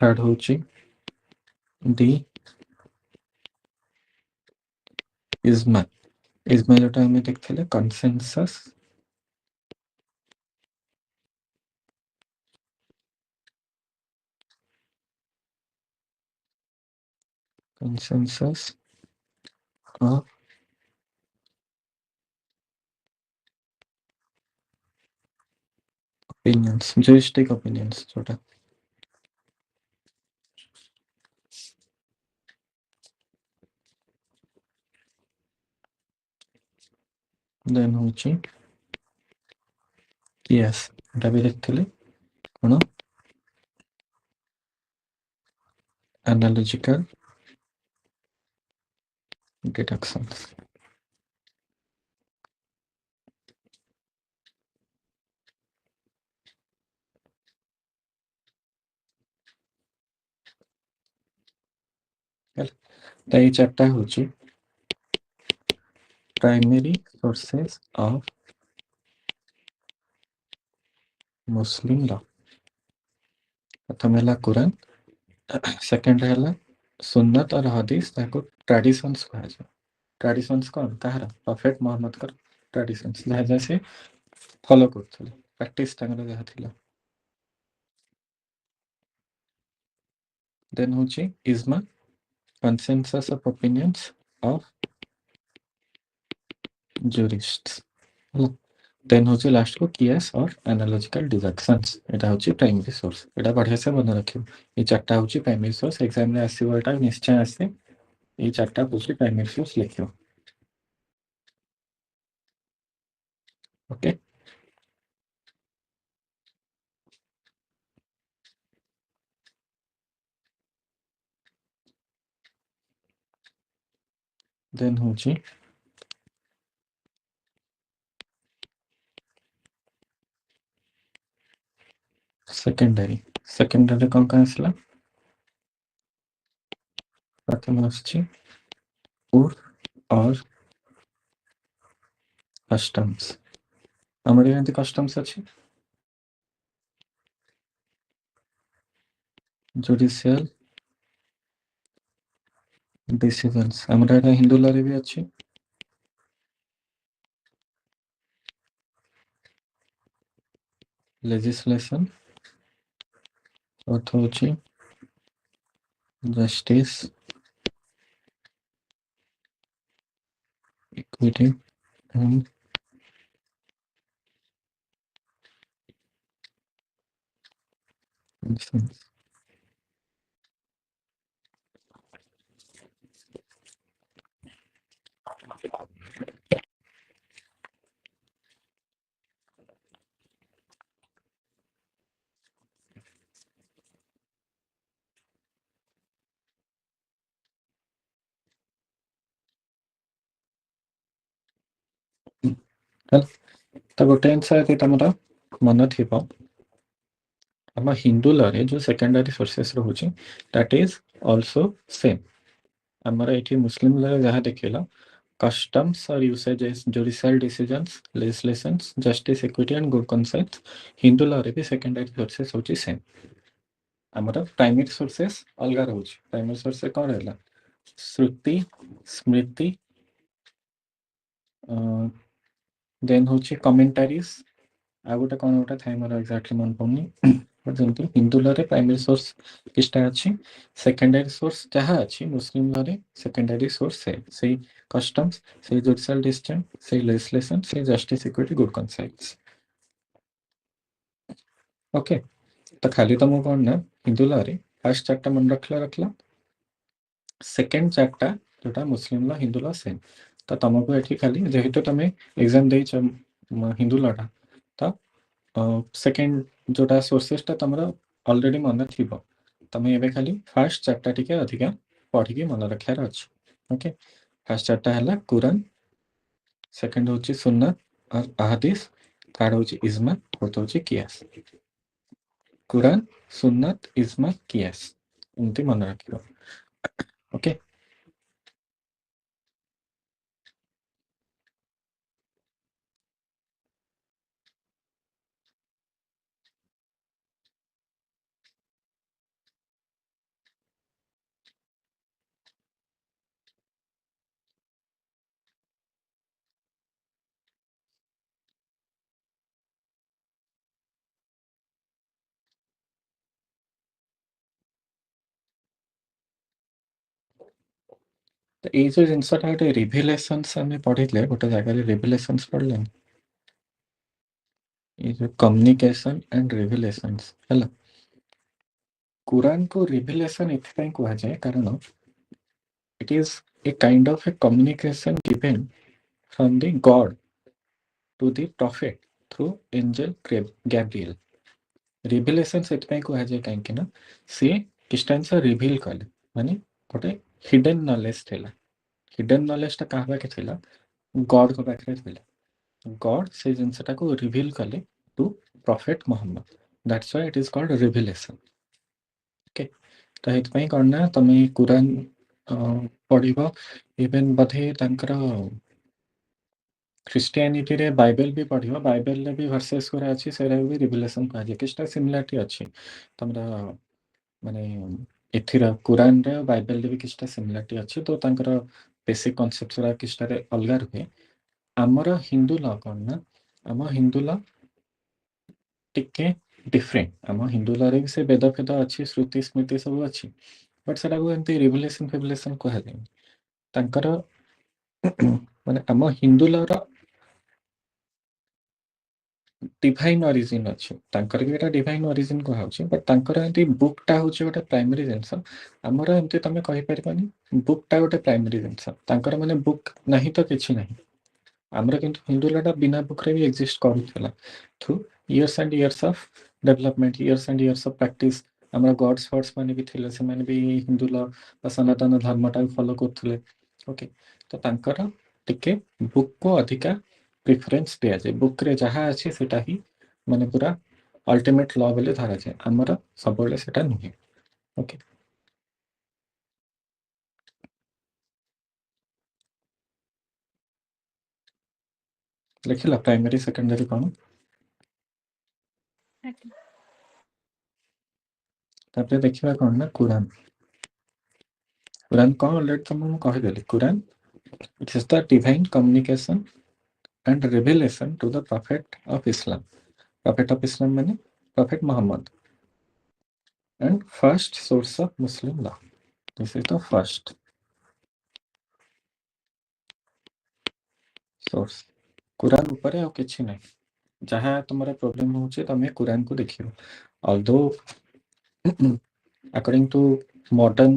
ଥାର୍ଡ ହେଉଛି ଦି ଇଜମା ଇଜମା ଯୋଉଟା ଆମେ ଦେଖିଥିଲେ କନସେନସସ୍ of opinions, juristic opinions जोटा. Then होची yes एटा भी देखथिले कोन analogical deductions. तो ये चार्टा होची primary sources of Muslim law. प्रथम है कुरान, सेकंड है सुन्नत और हदीस ताको ट्रेडिशंस कहा जाए. ट्रेडिशंस कौन कहार प्रॉफिट मोहम्मद कर ट्रेडिशंस जहाँ जैसे फॉलो करथले प्रैक्टिस तांगर जहाँ थिला. देन होची इजमा consensus of opinions of jurists. ହେଲା. देन होची लास्ट को कियास और एनालॉजिकल डिडक्शंस. एटा होची प्राइमरी सोर्स. एटा बढ़िया से मन रखियो. ये चारटा होची प्राइमरी सोर्स. एग्जाम में आसीबो एटा निश्चय आसे. ये चारटा होची प्राइमरी सोर्स लिखियो. ओके. देन होची सेकेंडरी. सेकेंडरी कौन कौन आसला प्रथम आछि उर्फ और कस्टम्स. हमर एंती कस्टम्स अछि जुडिशियल डिसीजंस. हमरा एटा हिंदू लॉ रे भी अछि लेजिस्लेशन अर्थ होची जस्टिस इक्विटी एंड डिसेंस. तो गोटे आंसर है तमरा मन थिबो हम हिंदू लॉ रे जो सेकेंडरी सोर्सेस रहउची दैट इज आल्सो सेम. हमरा एठी मुस्लिम लॉ रे जहाँ देखिला कस्टम्स और usages judicial decisions legislations justice equity and good conscience Hindu law रे भी सेकेंडरी सोर्सेस होची सेम. हमरा प्राइमरी सोर्सेस अलगा रहउची. प्राइमरी सोर्स कौन रहला श्रुति स्मृति देन होची कमेंटारीज आ गोटे कौन गोटे थाए मोर एक्जाक्टली मन पड़नी बट जेमती हिंदू लॉ रे प्राइमरी सोर्स किसटा अछि सेकेंडरी सोर्स जहाँ अछि मुस्लिम लॉ रे सेकेंडरी सोर्स है से कस्टम्स से जुडिशियल डिसीजन से लेजिस्लेशन से justice equity good conscience. Okay. तो खाली तुम कौन ना हिंदू लॉ रे फर्स्ट चार्टा मन रखला सेकेंड चार्टा जोटा मुस्लिम लॉ हिंदू लॉ सेम. तो तुमको एठी खाली जेहेतु तुम एग्जाम देइछ हिंदू लॉ टा सेकेंड जोटा सोर्सेस टा तमरा ऑलरेडी मन थिबो. तमे एबे खाली फर्स्ट चार्टा टिके अधिका पढ़ी मन रखार अछि. ओके. फर्स्ट चार्टा हला कुरान, सेकेंड होची सुन्नत और अहदीस, थर्ड होची इजमा, फोर्थ होची कियास. कुरान सुन्नत इजमा कियास एमती मन रखियो. ओके. ତ ଏଇ ଯୋଉ ଜିନିଷଟା ଗୋଟେ ରିଭିଲେସନ୍ସ ଆମେ ପଢିଥିଲେ ଗୋଟେ ଜାଗାରେ ରିଭିଲେସନ୍ସ ପଢିଲେନି ଏଇ ଯୋଉ କମ୍ୟୁନିକେସନ ଆଣ୍ଡ ରିଭିଲେସନ୍ସ ହେଲା କୁରାନକୁ ରିଭିଲେସନ ଏଥିପାଇଁ କୁହାଯାଏ କାରଣ it is a kind of a communication given from the God to the prophet through angel Gabriel. ରିଭିଲେସନ ସେଥିପାଇଁ କୁହାଯାଏ କାହିଁକି ନା ସିଏ କିଛିଟା ଜିନିଷ ରିଭିଲ କଲେ ମାନେ ଗୋଟେ ହିଡେନ୍ ନଲେଜ ଥିଲା ହିଡେନ୍ ନଲେଜଟା କାହା ପାଖେ ଥିଲା ଗଡଙ୍କ ପାଖରେ ଥିଲା ଗଡ୍ ସେ ଜିନିଷଟାକୁ ରିଭିଲ କଲେ to prophet Muhammad that's why it is called revelation okay ତ ଏଥିପାଇଁ କ'ଣ ନା ତମେ କୁରାନ ପଢିବ ଇଭେନ୍ ବୋଧେ ତାଙ୍କର ଖ୍ରୀଷ୍ଟିଆନିଟିରେ ବାଇବେଲ ବି ପଢିବ ବାଇବେଲରେ ବି ଭର୍ସେସ୍ ଗୁରା ଅଛି ସେଗୁରାକୁ ବି ରିଭିଲେସନ କୁହାଯାଏ କିଛିଟା ସିମିଲାରିଟି ଅଛି ତମର ମାନେ ଏଥିର କୁରାନରେ ବାଇବେଲରେ ବି କିଛିଟା ସିମିଲାରିଟି ଅଛି ତ ତାଙ୍କର ବେସିକ୍ କନସେପ୍ଟ ଗୁରା କିଛିଟାରେ ଅଲଗା ରୁହେ ଆମର ହିନ୍ଦୁ ଲ କ'ଣ ନା ଆମ ହିନ୍ଦୁ ଲ ଟିକେ ଡିଫରେଣ୍ଟ ଆମ ହିନ୍ଦୁ ଲରେ ବି ସେ ବେଦ ଫେଦ ଅଛି ଶ୍ରୁତି ସ୍ମୃତି ସବୁ ଅଛି ବଟ୍ ସେଟାକୁ ଏମିତି ରିଭୁଲେସନ ଫିଭୁଲେସନ କୁହାଯାଏନି ତାଙ୍କର ମାନେ ଆମ ହିନ୍ଦୁ ଲର ଡିଭାଇନ୍ ଅରିଜିନ୍ ଅଛି ତାଙ୍କର ବି ଏଇଟା ଡିଭାଇନ୍ ଅରିଜିନ୍ କୁହାହେଉଛି ବଟ୍ ତାଙ୍କର ଏମିତି ବୁକ୍ଟା ହେଉଛି ଗୋଟେ ପ୍ରାଇମେରୀ ଜିନିଷ ଆମର ଏମିତି ତମେ କହିପାରିବନି ବୁକ୍ଟା ଗୋଟେ ପ୍ରାଇମେରୀ ଜିନିଷ ତାଙ୍କର ମାନେ ବୁକ୍ ନାହିଁ ତ କିଛି ନାହିଁ ଆମର କିନ୍ତୁ ହିନ୍ଦୁ ଲଟା ବିନା ବୁକ୍ରେ ବି ଏକ୍ଜିଷ୍ଟ କରୁଥିଲା through years and years of development years and years of practice ଆମର ଗଡ୍ସ ଫଡ୍ସ ମାନେ ବି ଥିଲେ ସେମାନେ ବି ହିନ୍ଦୁ ଲ ବା ସନାତନ ଧର୍ମଟାକୁ ଫଲୋ କରୁଥିଲେ ଓକେ ତ ତାଙ୍କର ଟିକେ ବୁକ୍କୁ ଅଧିକା ପ୍ରିଫରେନ୍ସ ଦିଆଯାଏ ବୁକ୍ରେ ଯାହା ଅଛି ସେଟା ହିଁ ମାନେ ପୁରା ଅଲ୍ଟିମେଟ୍ ଲ ବୋଲି ଧରାଯାଏ ଆମର ସବୁବେଳେ ସେଟା ନୁହେଁ ଓକେ ଲେଖିଲା ପ୍ରାଇମେରୀ ସେକେଣ୍ଡାରୀ କ'ଣ ଆଜ୍ଞା ତାପରେ ଦେଖିବା କ'ଣ ନା କୁରାନ କୁରାନ କ'ଣ ଅଲରେଡି ତମକୁ ମୁଁ କହିଦେଲି କୁରାନ ଇଟ୍ ଇସ୍ ଦ divine communication and revelation to the Prophet of Islam. Prophet of Islam meaning Prophet Muhammad. And first source of Muslim law. This is the first source. Quran ଉପରେ ଆଉ କିଛି ନାହିଁ ଯାହା ତୁମର ପ୍ରୋବ୍ଲେମ ହେଉଛି ତମେ କୁରାନକୁ ଦେଖିବ ଅଲଦୋ ଆକର୍ଡିଂ ଟୁ ମଡର୍ନ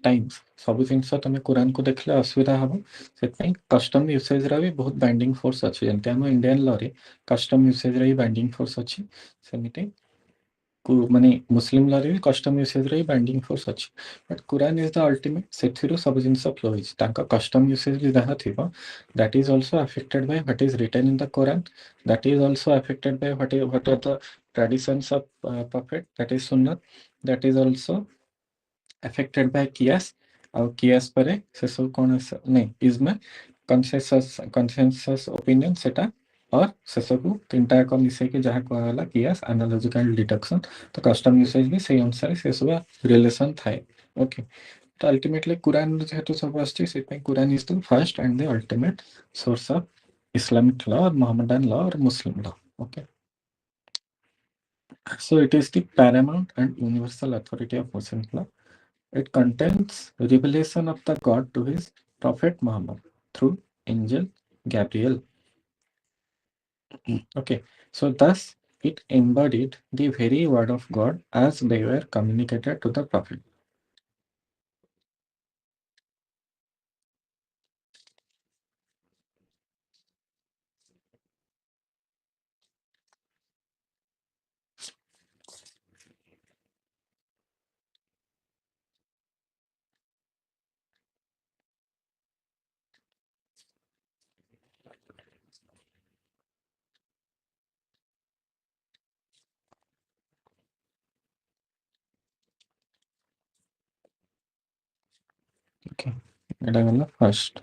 ଟାଇମ୍ସ ସବୁ ଜିନିଷ ତମେ କୁରାନକୁ ଦେଖିଲେ ଅସୁବିଧା ହେବ ସେଥିପାଇଁ କଷ୍ଟମ ୟୁସେଜର ବି ବହୁତ ବାଇଣ୍ଡିଂ ଫୋର୍ସ ଅଛି ଯେମିତି ଆମ ଇଣ୍ଡିଆନ ଲରେ କଷ୍ଟମ ୟୁସେଜର ବି ବାଇଣ୍ଡିଂ ଫୋର୍ସ ଅଛି ସେମିତି ମାନେ ମୁସଲିମ ଲରେ ବି କଷ୍ଟମ ୟୁସେଜର ବି ବାଇଣ୍ଡିଂ ଫୋର୍ସ ଅଛି but Quran is the ultimate ସେଥିରୁ ସବୁ ଜିନିଷ ଫ୍ଲୋ ହେଇଛି ତାଙ୍କ କଷ୍ଟମ ୟୁସେଜ ବି ଯାହା ଥିବ that is also affected by what is return in the Quran that is also affected by what are the traditions of prophet that is sunnah that is also affected by qiyas ଆଉ କିଆସ ପରେ ସେସବୁ କ'ଣ ନାଇଁ ଇଜମା କନସେନସସ୍ opinion ସେଟା ଅର୍ ସେସବୁ ତିନିଟା ଯାକ ମିଶେଇକି ଯାହା କୁହାଗଲା କିଆସ ଆନାଲୋଜିକାଲ ଡିଡକ୍ସନ ତ କଷ୍ଟମ ୟୁସେଜ ବି ସେଇ ଅନୁସାରେ ସେସବୁ ରିଲେସନ ଥାଏ ଓକେ ତ ଅଲ୍ଟିମେଟଲି କୁରାନ ଯେହେତୁ ସବୁ ଆସିଛି ସେଥିପାଇଁ Quran is the first and the ultimate source of Islamic law Mohammedan law or Muslim law okay So it is the paramount and universal authority of Muslim law. It contains revelation of the God to his prophet Muhammad through angel Gabriel. Okay, so thus it embodied the very word of God as they were communicated to the prophet. Okay, এটা গেল first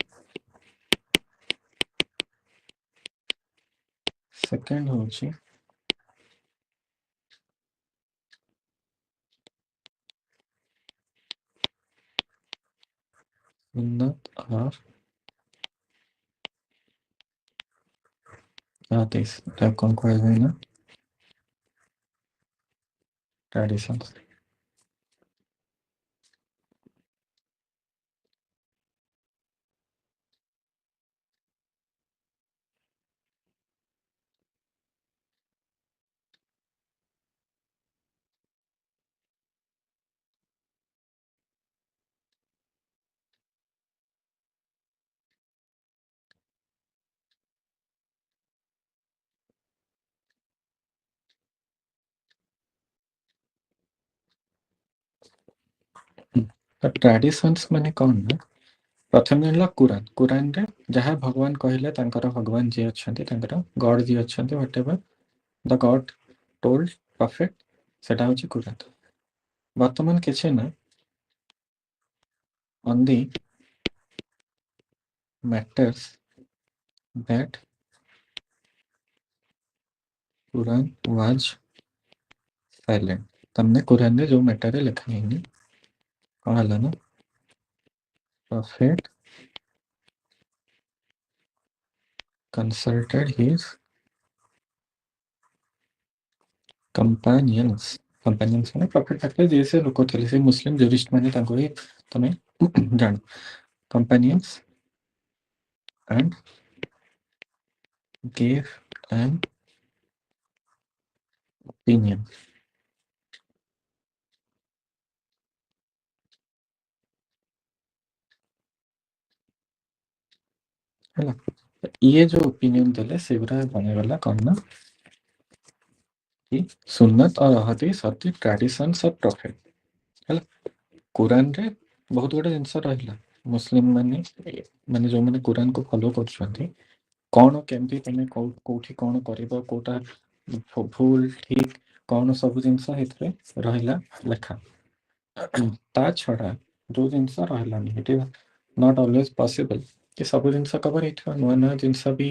second হচ্ছে সুন্নাত আর হাদিস এটা কোন করা যায় না तो ट्रेडिशंस माने कौन ना प्रथम जानला कुरान रे जहाँ भगवान कहले तांकर भगवान जी अछंती तांकर गॉड जी अछंती whatever the god told prophet सेटा होची कुरान वर्तमान किछि ना on the matters that Quran was silent तमने कुरान रे जो मैटर रे लिखा है कौन हला ना prophet consulted his companions माने prophet पाखरे जैसे लोक थे से मुस्लिम जूरिस्ट माने तांको ही तमे जान companions and gave an opinion हला ये जो ओपिनियन देले सेगुरा बने वाला कौन ना कि सुन्नत और हदीस और ट्रेडिशंस ऑफ प्रॉफिट हला कुरान रे बहुत गुडे जिनस रहिला मुस्लिम माने माने जो माने कुरान को फॉलो करछंती कौन केमती तमे कोठी कौन करिबो कोटा भूल ठीक कौन सब जिनस हेतरे रहिला लेखा ता छड़ा जो जिनस रहिला नि it is not always possible कि सब जिनस कवर हेतवा नुआ नुआ जिनस भी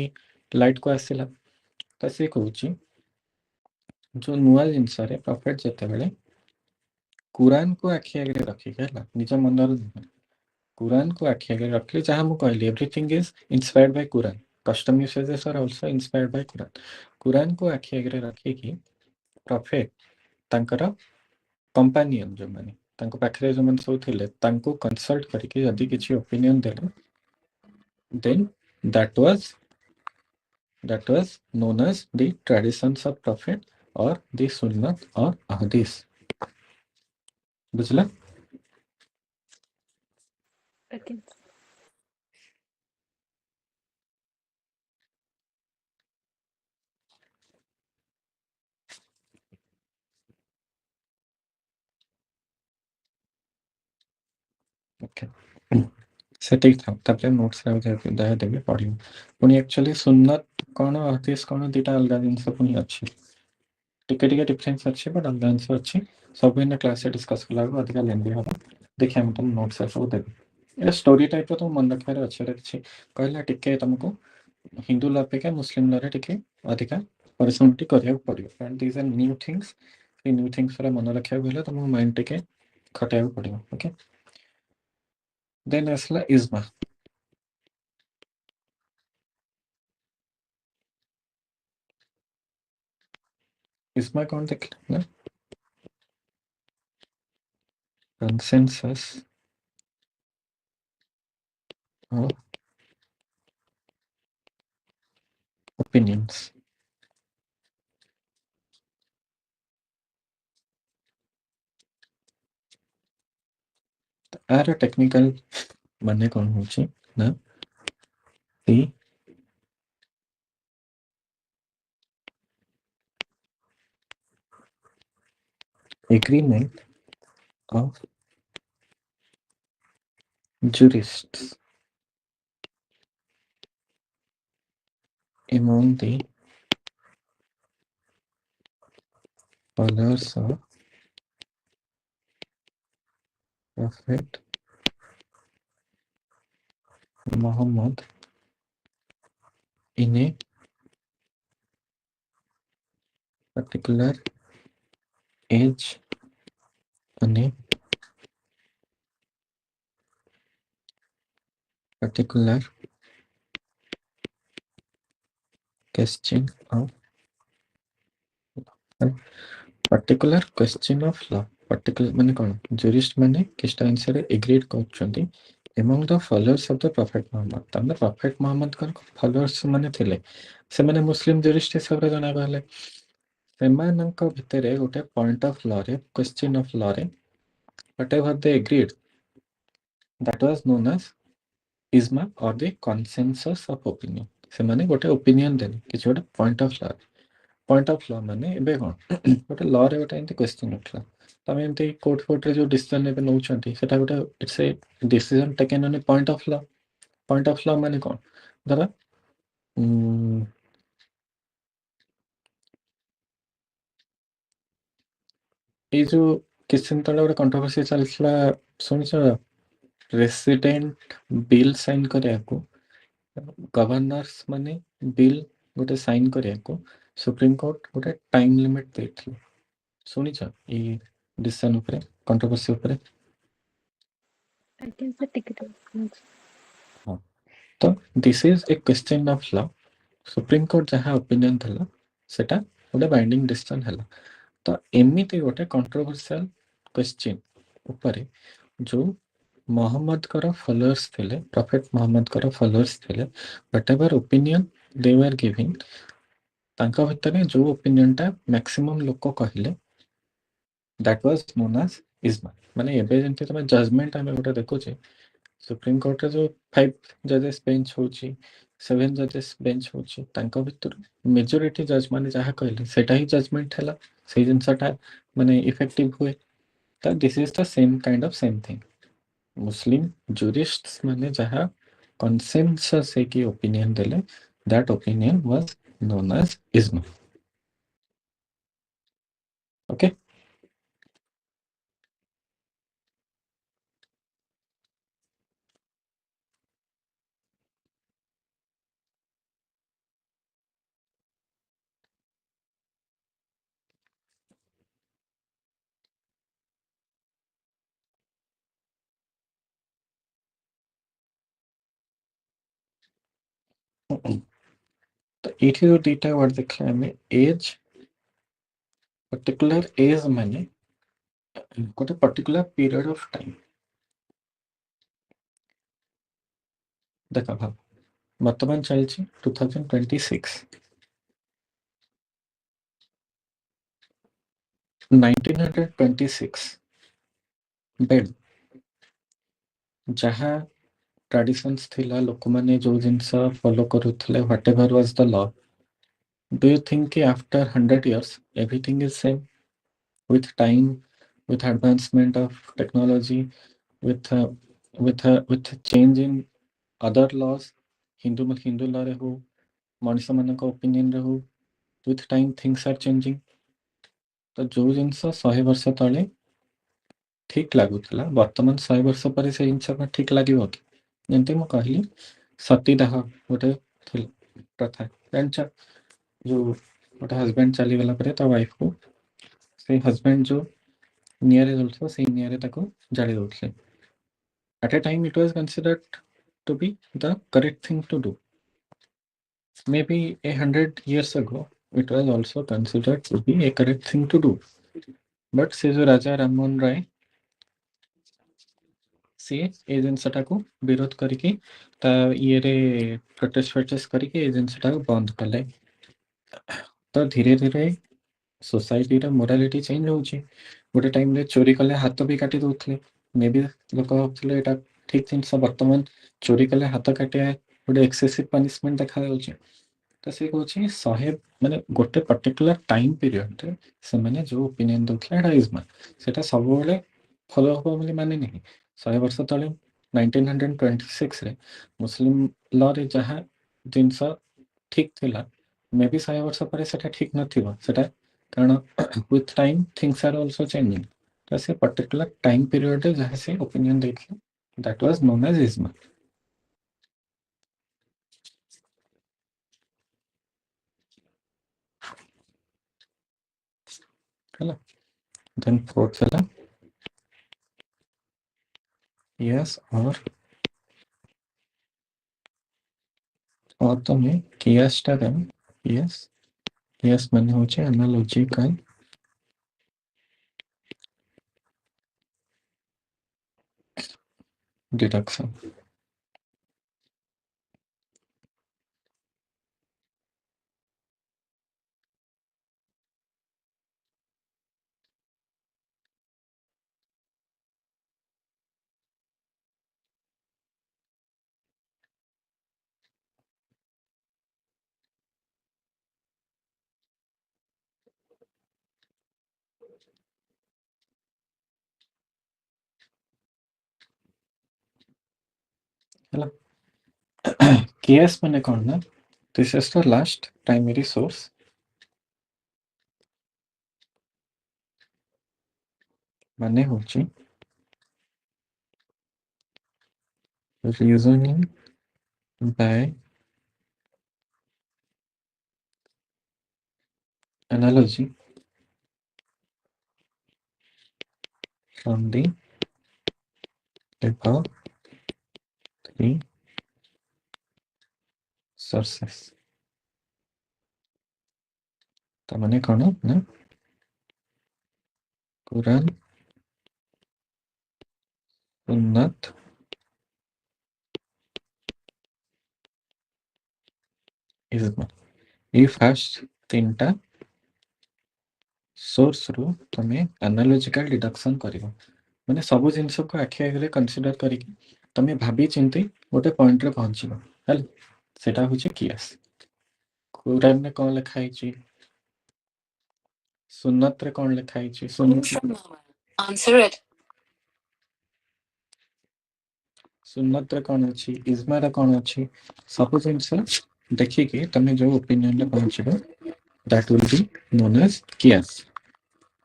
लाइट को आसिला त से कहूची जो नुआ जिनस रे प्रॉफिट जते बेले कुरान को आखि आगे रखी गेला निज मनर कुरान को आखि आगे रखले जहाँ मु कहली everything is inspired by Quran custom usages are also inspired by Quran Quran को आखि आगे रखी कि प्रॉफिट तांकर कंपेनियन जो माने तांको पाखरे जो मन सब थिले तांको कंसल्ट करके यदि किछि ओपिनियन देले then that was known as the traditions of prophet और द सुन्नत और हदीस बुझला Again. ओके सेटिक था तापले नोट्स रे दया देबे पढियो पुनी एक्चुअली सुन्नत कोन हदीस कोन दिटा अलगा जिंस पुनी अछि टिके टिके डिफरेंस अछि बट अलगा आंसर अछि सब इन क्लास से डिस्कस कला को अधिक लेंदी हो देखिए हम तुम नोट्स से सब देबे ए स्टोरी टाइप तो मन रखियार अछि रे अछि कहला टिके तुमको हिंदू ला पे के मुस्लिम ला रे टिके अधिक परिश्रमटी करिया पड़ियो and these are new things a new things रे मन रखिया भेले तुम माइंड टिके खटाया पड़ियो ओके देन असला इज्मा इज्मा कौन देख ना कंसेंसस और opinions आर टेक्निकल माने कौन होची ना the agreement of jurists among the followers of Prophet Muhammad in a particular age and a particular question of particular question of law particular माने कौन jurist माने किसटा आंसर एग्रीड करछंती among the followers of the prophet Muhammad तमने prophet Muhammad कर followers माने थिले से माने मुस्लिम jurist हिसाब रे जना कहले ସେମାନଙ୍କ ଭିତରେ ଗୋଟେ ପଏଣ୍ଟ ଅଫ ଲ ରେ କ୍ୱେଶ୍ଚିନ୍ ଅଫ ଲ ରେ whatever they agreed that was known as isma or the consensus of opinion ସେମାନେ ଗୋଟେ ଓପିନିଅନ ଦେଲେ କିଛି ଗୋଟେ point of law point of law माने एबे कोन गोटे लॉ रे गोटे एंती क्वेश्चन उठला तमे एंती कोर्ट रे जो डिसीजन एबे नउछंती सेटा गोटे it's a decision taken on A point of law माने कोन धर ये जो किसी दिन तले गोटे कंट्रोवर्सी चलथिला सुनिछ रेसिडेंट बिल साइन करिया को गवर्नर्स माने बिल गोटे साइन करिया को सुप्रीम कोर्ट गोटे टाइम लिमिट देथिले सुनिछ ई डिसीजन ऊपर कंट्रोवर्सी ऊपर Again, sir, take it away. हाँ तो this is a question of law supreme court जहाँ ओपिनियन थला सेटा गोटे बाइंडिंग डिसीजन हला तो एमिति गोटे कंट्रोवर्शियल क्वेश्चन ऊपर जो मोहम्मद कर फॉलोअर्स थिले प्रॉफिट मोहम्मद कर फॉलोअर्स थिले whatever opinion they were giving तांका भितरे जो ओपिनियन टा मैक्सिमम लोक कहले दैट वाज नोन एज इज्मा माने एबे जेंति तमे जजमेंट हमें गोटे देखुचे सुप्रीम कोर्ट रे जो 5 जजेस बेंच होची 7 जजेस बेंच होची तांका भितर मेजॉरिटी जज माने जहा कहले सेटा ही जजमेंट हला से जिनसटा माने इफेक्टिव हुए तो this is the same kind of same thing Muslim jurists माने जहाँ consensus है कि ओपिनियन देले that opinion was known as isma okay तो एठी जो डेटा वर्ड देखले हमें एज पर्टिकुलर एज माने गोटे पर्टिकुलर पीरियड ऑफ टाइम देखा भाव वर्तमान चलछि 2026 1926 बेड जहाँ ट्रेडिशंस थिला लोक माने जो जिंस फॉलो करूथले whatever was the law do you think कि after 100 years everything is same with time with advancement of technology with with change in other laws hindu law रे हो मनुष्य मान ओपिनियन रे हो with time things are changing तो जो जिनस 100 वर्ष तले ठीक लागुला वर्तमान 100 वर्ष पर से जिनस ठीक लगे कि जमती मु कहली सतीदाह गोटे प्रथा जानछ जो गोटे हजबैंड चलीगला पर वाइफ को से हजबैंड जो निआरे जलुथिबो से निआरे ताको जाଳି दउथले at a time it was considered to be the correct thing to do maybe 100 years ago it was also considered to be a correct thing to do but से जो राजा राममोहन राय सी ए जिनसटाକୁ ବିରୋଧ କରିକି ତା ଇଏରେ ପ୍ରୋଟେଷ୍ଟ କରିକି ଏ ଜିନିଷଟାକୁ ବନ୍ଦ କଲେ ତ ଧୀରେ ଧୀରେ सोसाइटीर मोरालिटी चेंज होउची गोटे टाइम रे चोरी कले हाथ भी काटी दउथले मे बी लोक भाबुथले एटा ठीक जिनस वर्तमान चोरी कले हाथ काटिया गोटे एक्सेसिव पनिशमेंट देखा जाउची तो से कहूँ शहे माने गोटे पर्टिकुलर टाइम पीरियड रे से माने जो ओपिनियन दउथले एटा इजमा सेटा सब बेले फॉलो हो बोली माने नहीं 100 वर्ष तले 1926 रे मुस्लिम लॉ रे जहाँ जिनस ठीक थिला मे बी 100 वर्ष पर सेटा ठीक नथिबो सेटा कारण with time things are also changing तो से पर्टिकुलर टाइम पीरियड रे जहाँ से opinion देथले that was known as isma ହେଲା then fourth ହେଲା yes और तमे कियास टा देम yes yes माने होचे एनालॉजिकल डिडक्शन ହେଲା କେଏସ୍ ମାନେ କ'ଣ ନା this is the last primary source ମାନେ ହେଉଛି reasoning by analogy from the above three sources। ତାମାନେ କ'ଣ ନା କୁରାନ, ସୁନ୍ନତ, ଇଜମା ଏଇ ଫାଷ୍ଟ ତିନିଟା ସୋର୍ସରୁ ତମେ ଆନାଲୋଜିକାଲ ଡିଡକ୍ସନ୍ କରିବ। ମାନେ ସବୁ ଜିନିଷକୁ ଆଖି ଆଗରେ କନସିଡର କରିକି ତମେ ଭାବି ଚିନ୍ତି ଗୋଟେ ପଏଣ୍ଟରେ ପହଞ୍ଚିବ ହେଲା ସେଟା ହେଉଛି କିଆସ୍। କୁରାନରେ କ'ଣ ଲେଖା ହେଇଛି, ସୁନ୍ନତରେ କ'ଣ ଲେଖା ହେଇଛି, ସୁନ୍ନତରେ କ'ଣ ଅଛି, ଇଜମାରେ କ'ଣ ଅଛି, ସବୁ ଜିନିଷ ଦେଖିକି ତମେ ଯୋଉ ଓପିନିୟନରେ ପହଞ୍ଚିବ that will be known as qiyas,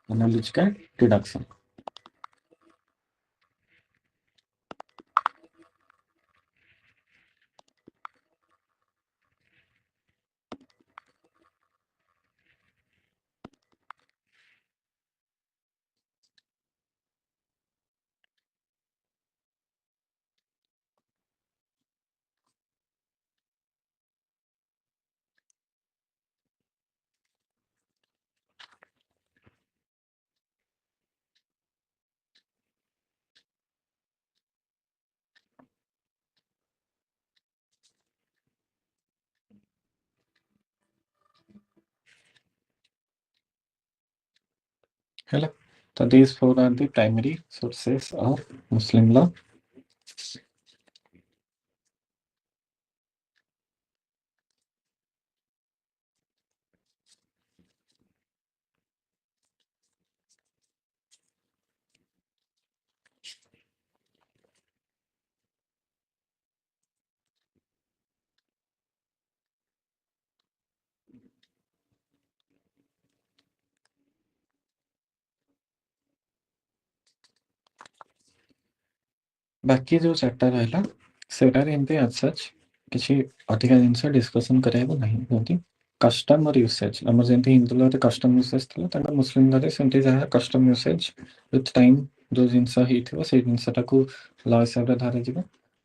analogical deduction। Hello. So these four are the primary sources of Muslim law। बाकी जो चार्टा रहा सेटारे एमती सच किसी अधिका जिनस डिस्कसन कराइबो नहीं जेमती कस्टम और यूसेज हमर जेमती हिंदू लॉ रे कस्टम यूसेज थला ताका मुस्लिम लॉ रे सेमती जहा कस्टम यूसेज विथ टाइम जो जिनस हिथिबो से जिनसटा को लॉ हिसाब रे धारा जिवो।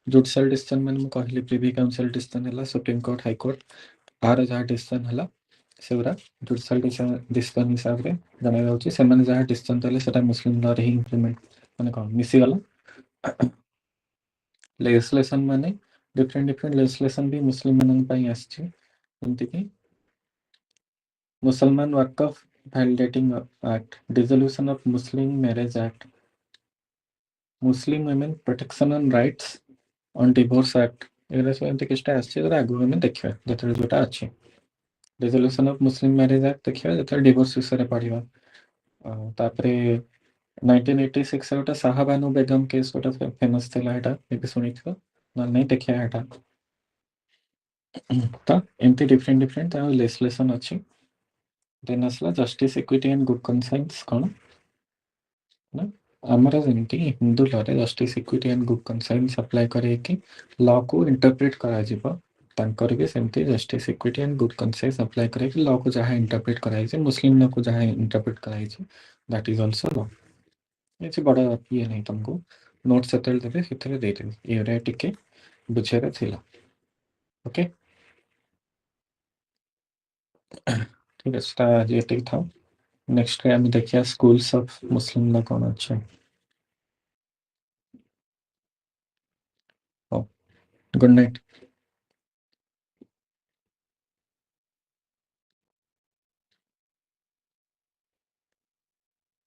जुडिशियल डिसीजन मन मु कहली प्रिवी काउंसिल डिसीजन हला, सुप्रीम कोर्ट, हाई कोर्ट आर जहा डिसीजन हला सेउरा जुडिशियल डिसीजन हिसाब रे जणा जाउची से माने जहा डिसीजन तले सेटा मुस्लिम लॉ रे ही इंप्लीमेंट माने कोन मिसी गला। लेजिस्लेशन माने डिफरेंट डिफरेंट लेजिस्लेशन भी मुस्लिम मनन पई आछि जेमति कि Mussalman Wakf validating act, dissolution of Muslim marriage act, Muslim women protection and rights on divorce act एरा सब एमति किछटा आछि जरा आगु हम देखिबा जतरे जोटा अछि। Dissolution of Muslim marriage act देखिबा जतरे डिवोर्स विषय पढ़िबा। तापरे 1986 गोटे शाहबानू बेगम केस गोटे फेमस थिला एटा एबे सुनिथिबो न नहीं देखिया एटा। तो एमती डिफरेंट डिफरेंट तार लेजिस्लेशन अछि। देन असला justice equity and good conscience कोन ना हमरा जेमती हिंदू लॉ रे justice equity and good conscience apply करे कि लॉ को इंटरप्रेट करा जिवो तांकर भी सेमती justice equity and good conscience apply करे कि लॉ को जहा इंटरप्रेट कराई छै मुस्लिम लॉ को जहा इंटरप्रेट कराई छै दैट इज आल्सो लॉ। ये बड़ा ये नहीं तुमको नोट सेटल देवे से देदेवे ये टिके बुझेरे थिला। ओके ठीक है आज ये था। नेक्स्ट आम देखिए स्कूल्स ऑफ मुस्लिम लॉ कौन अच्छे। Good night.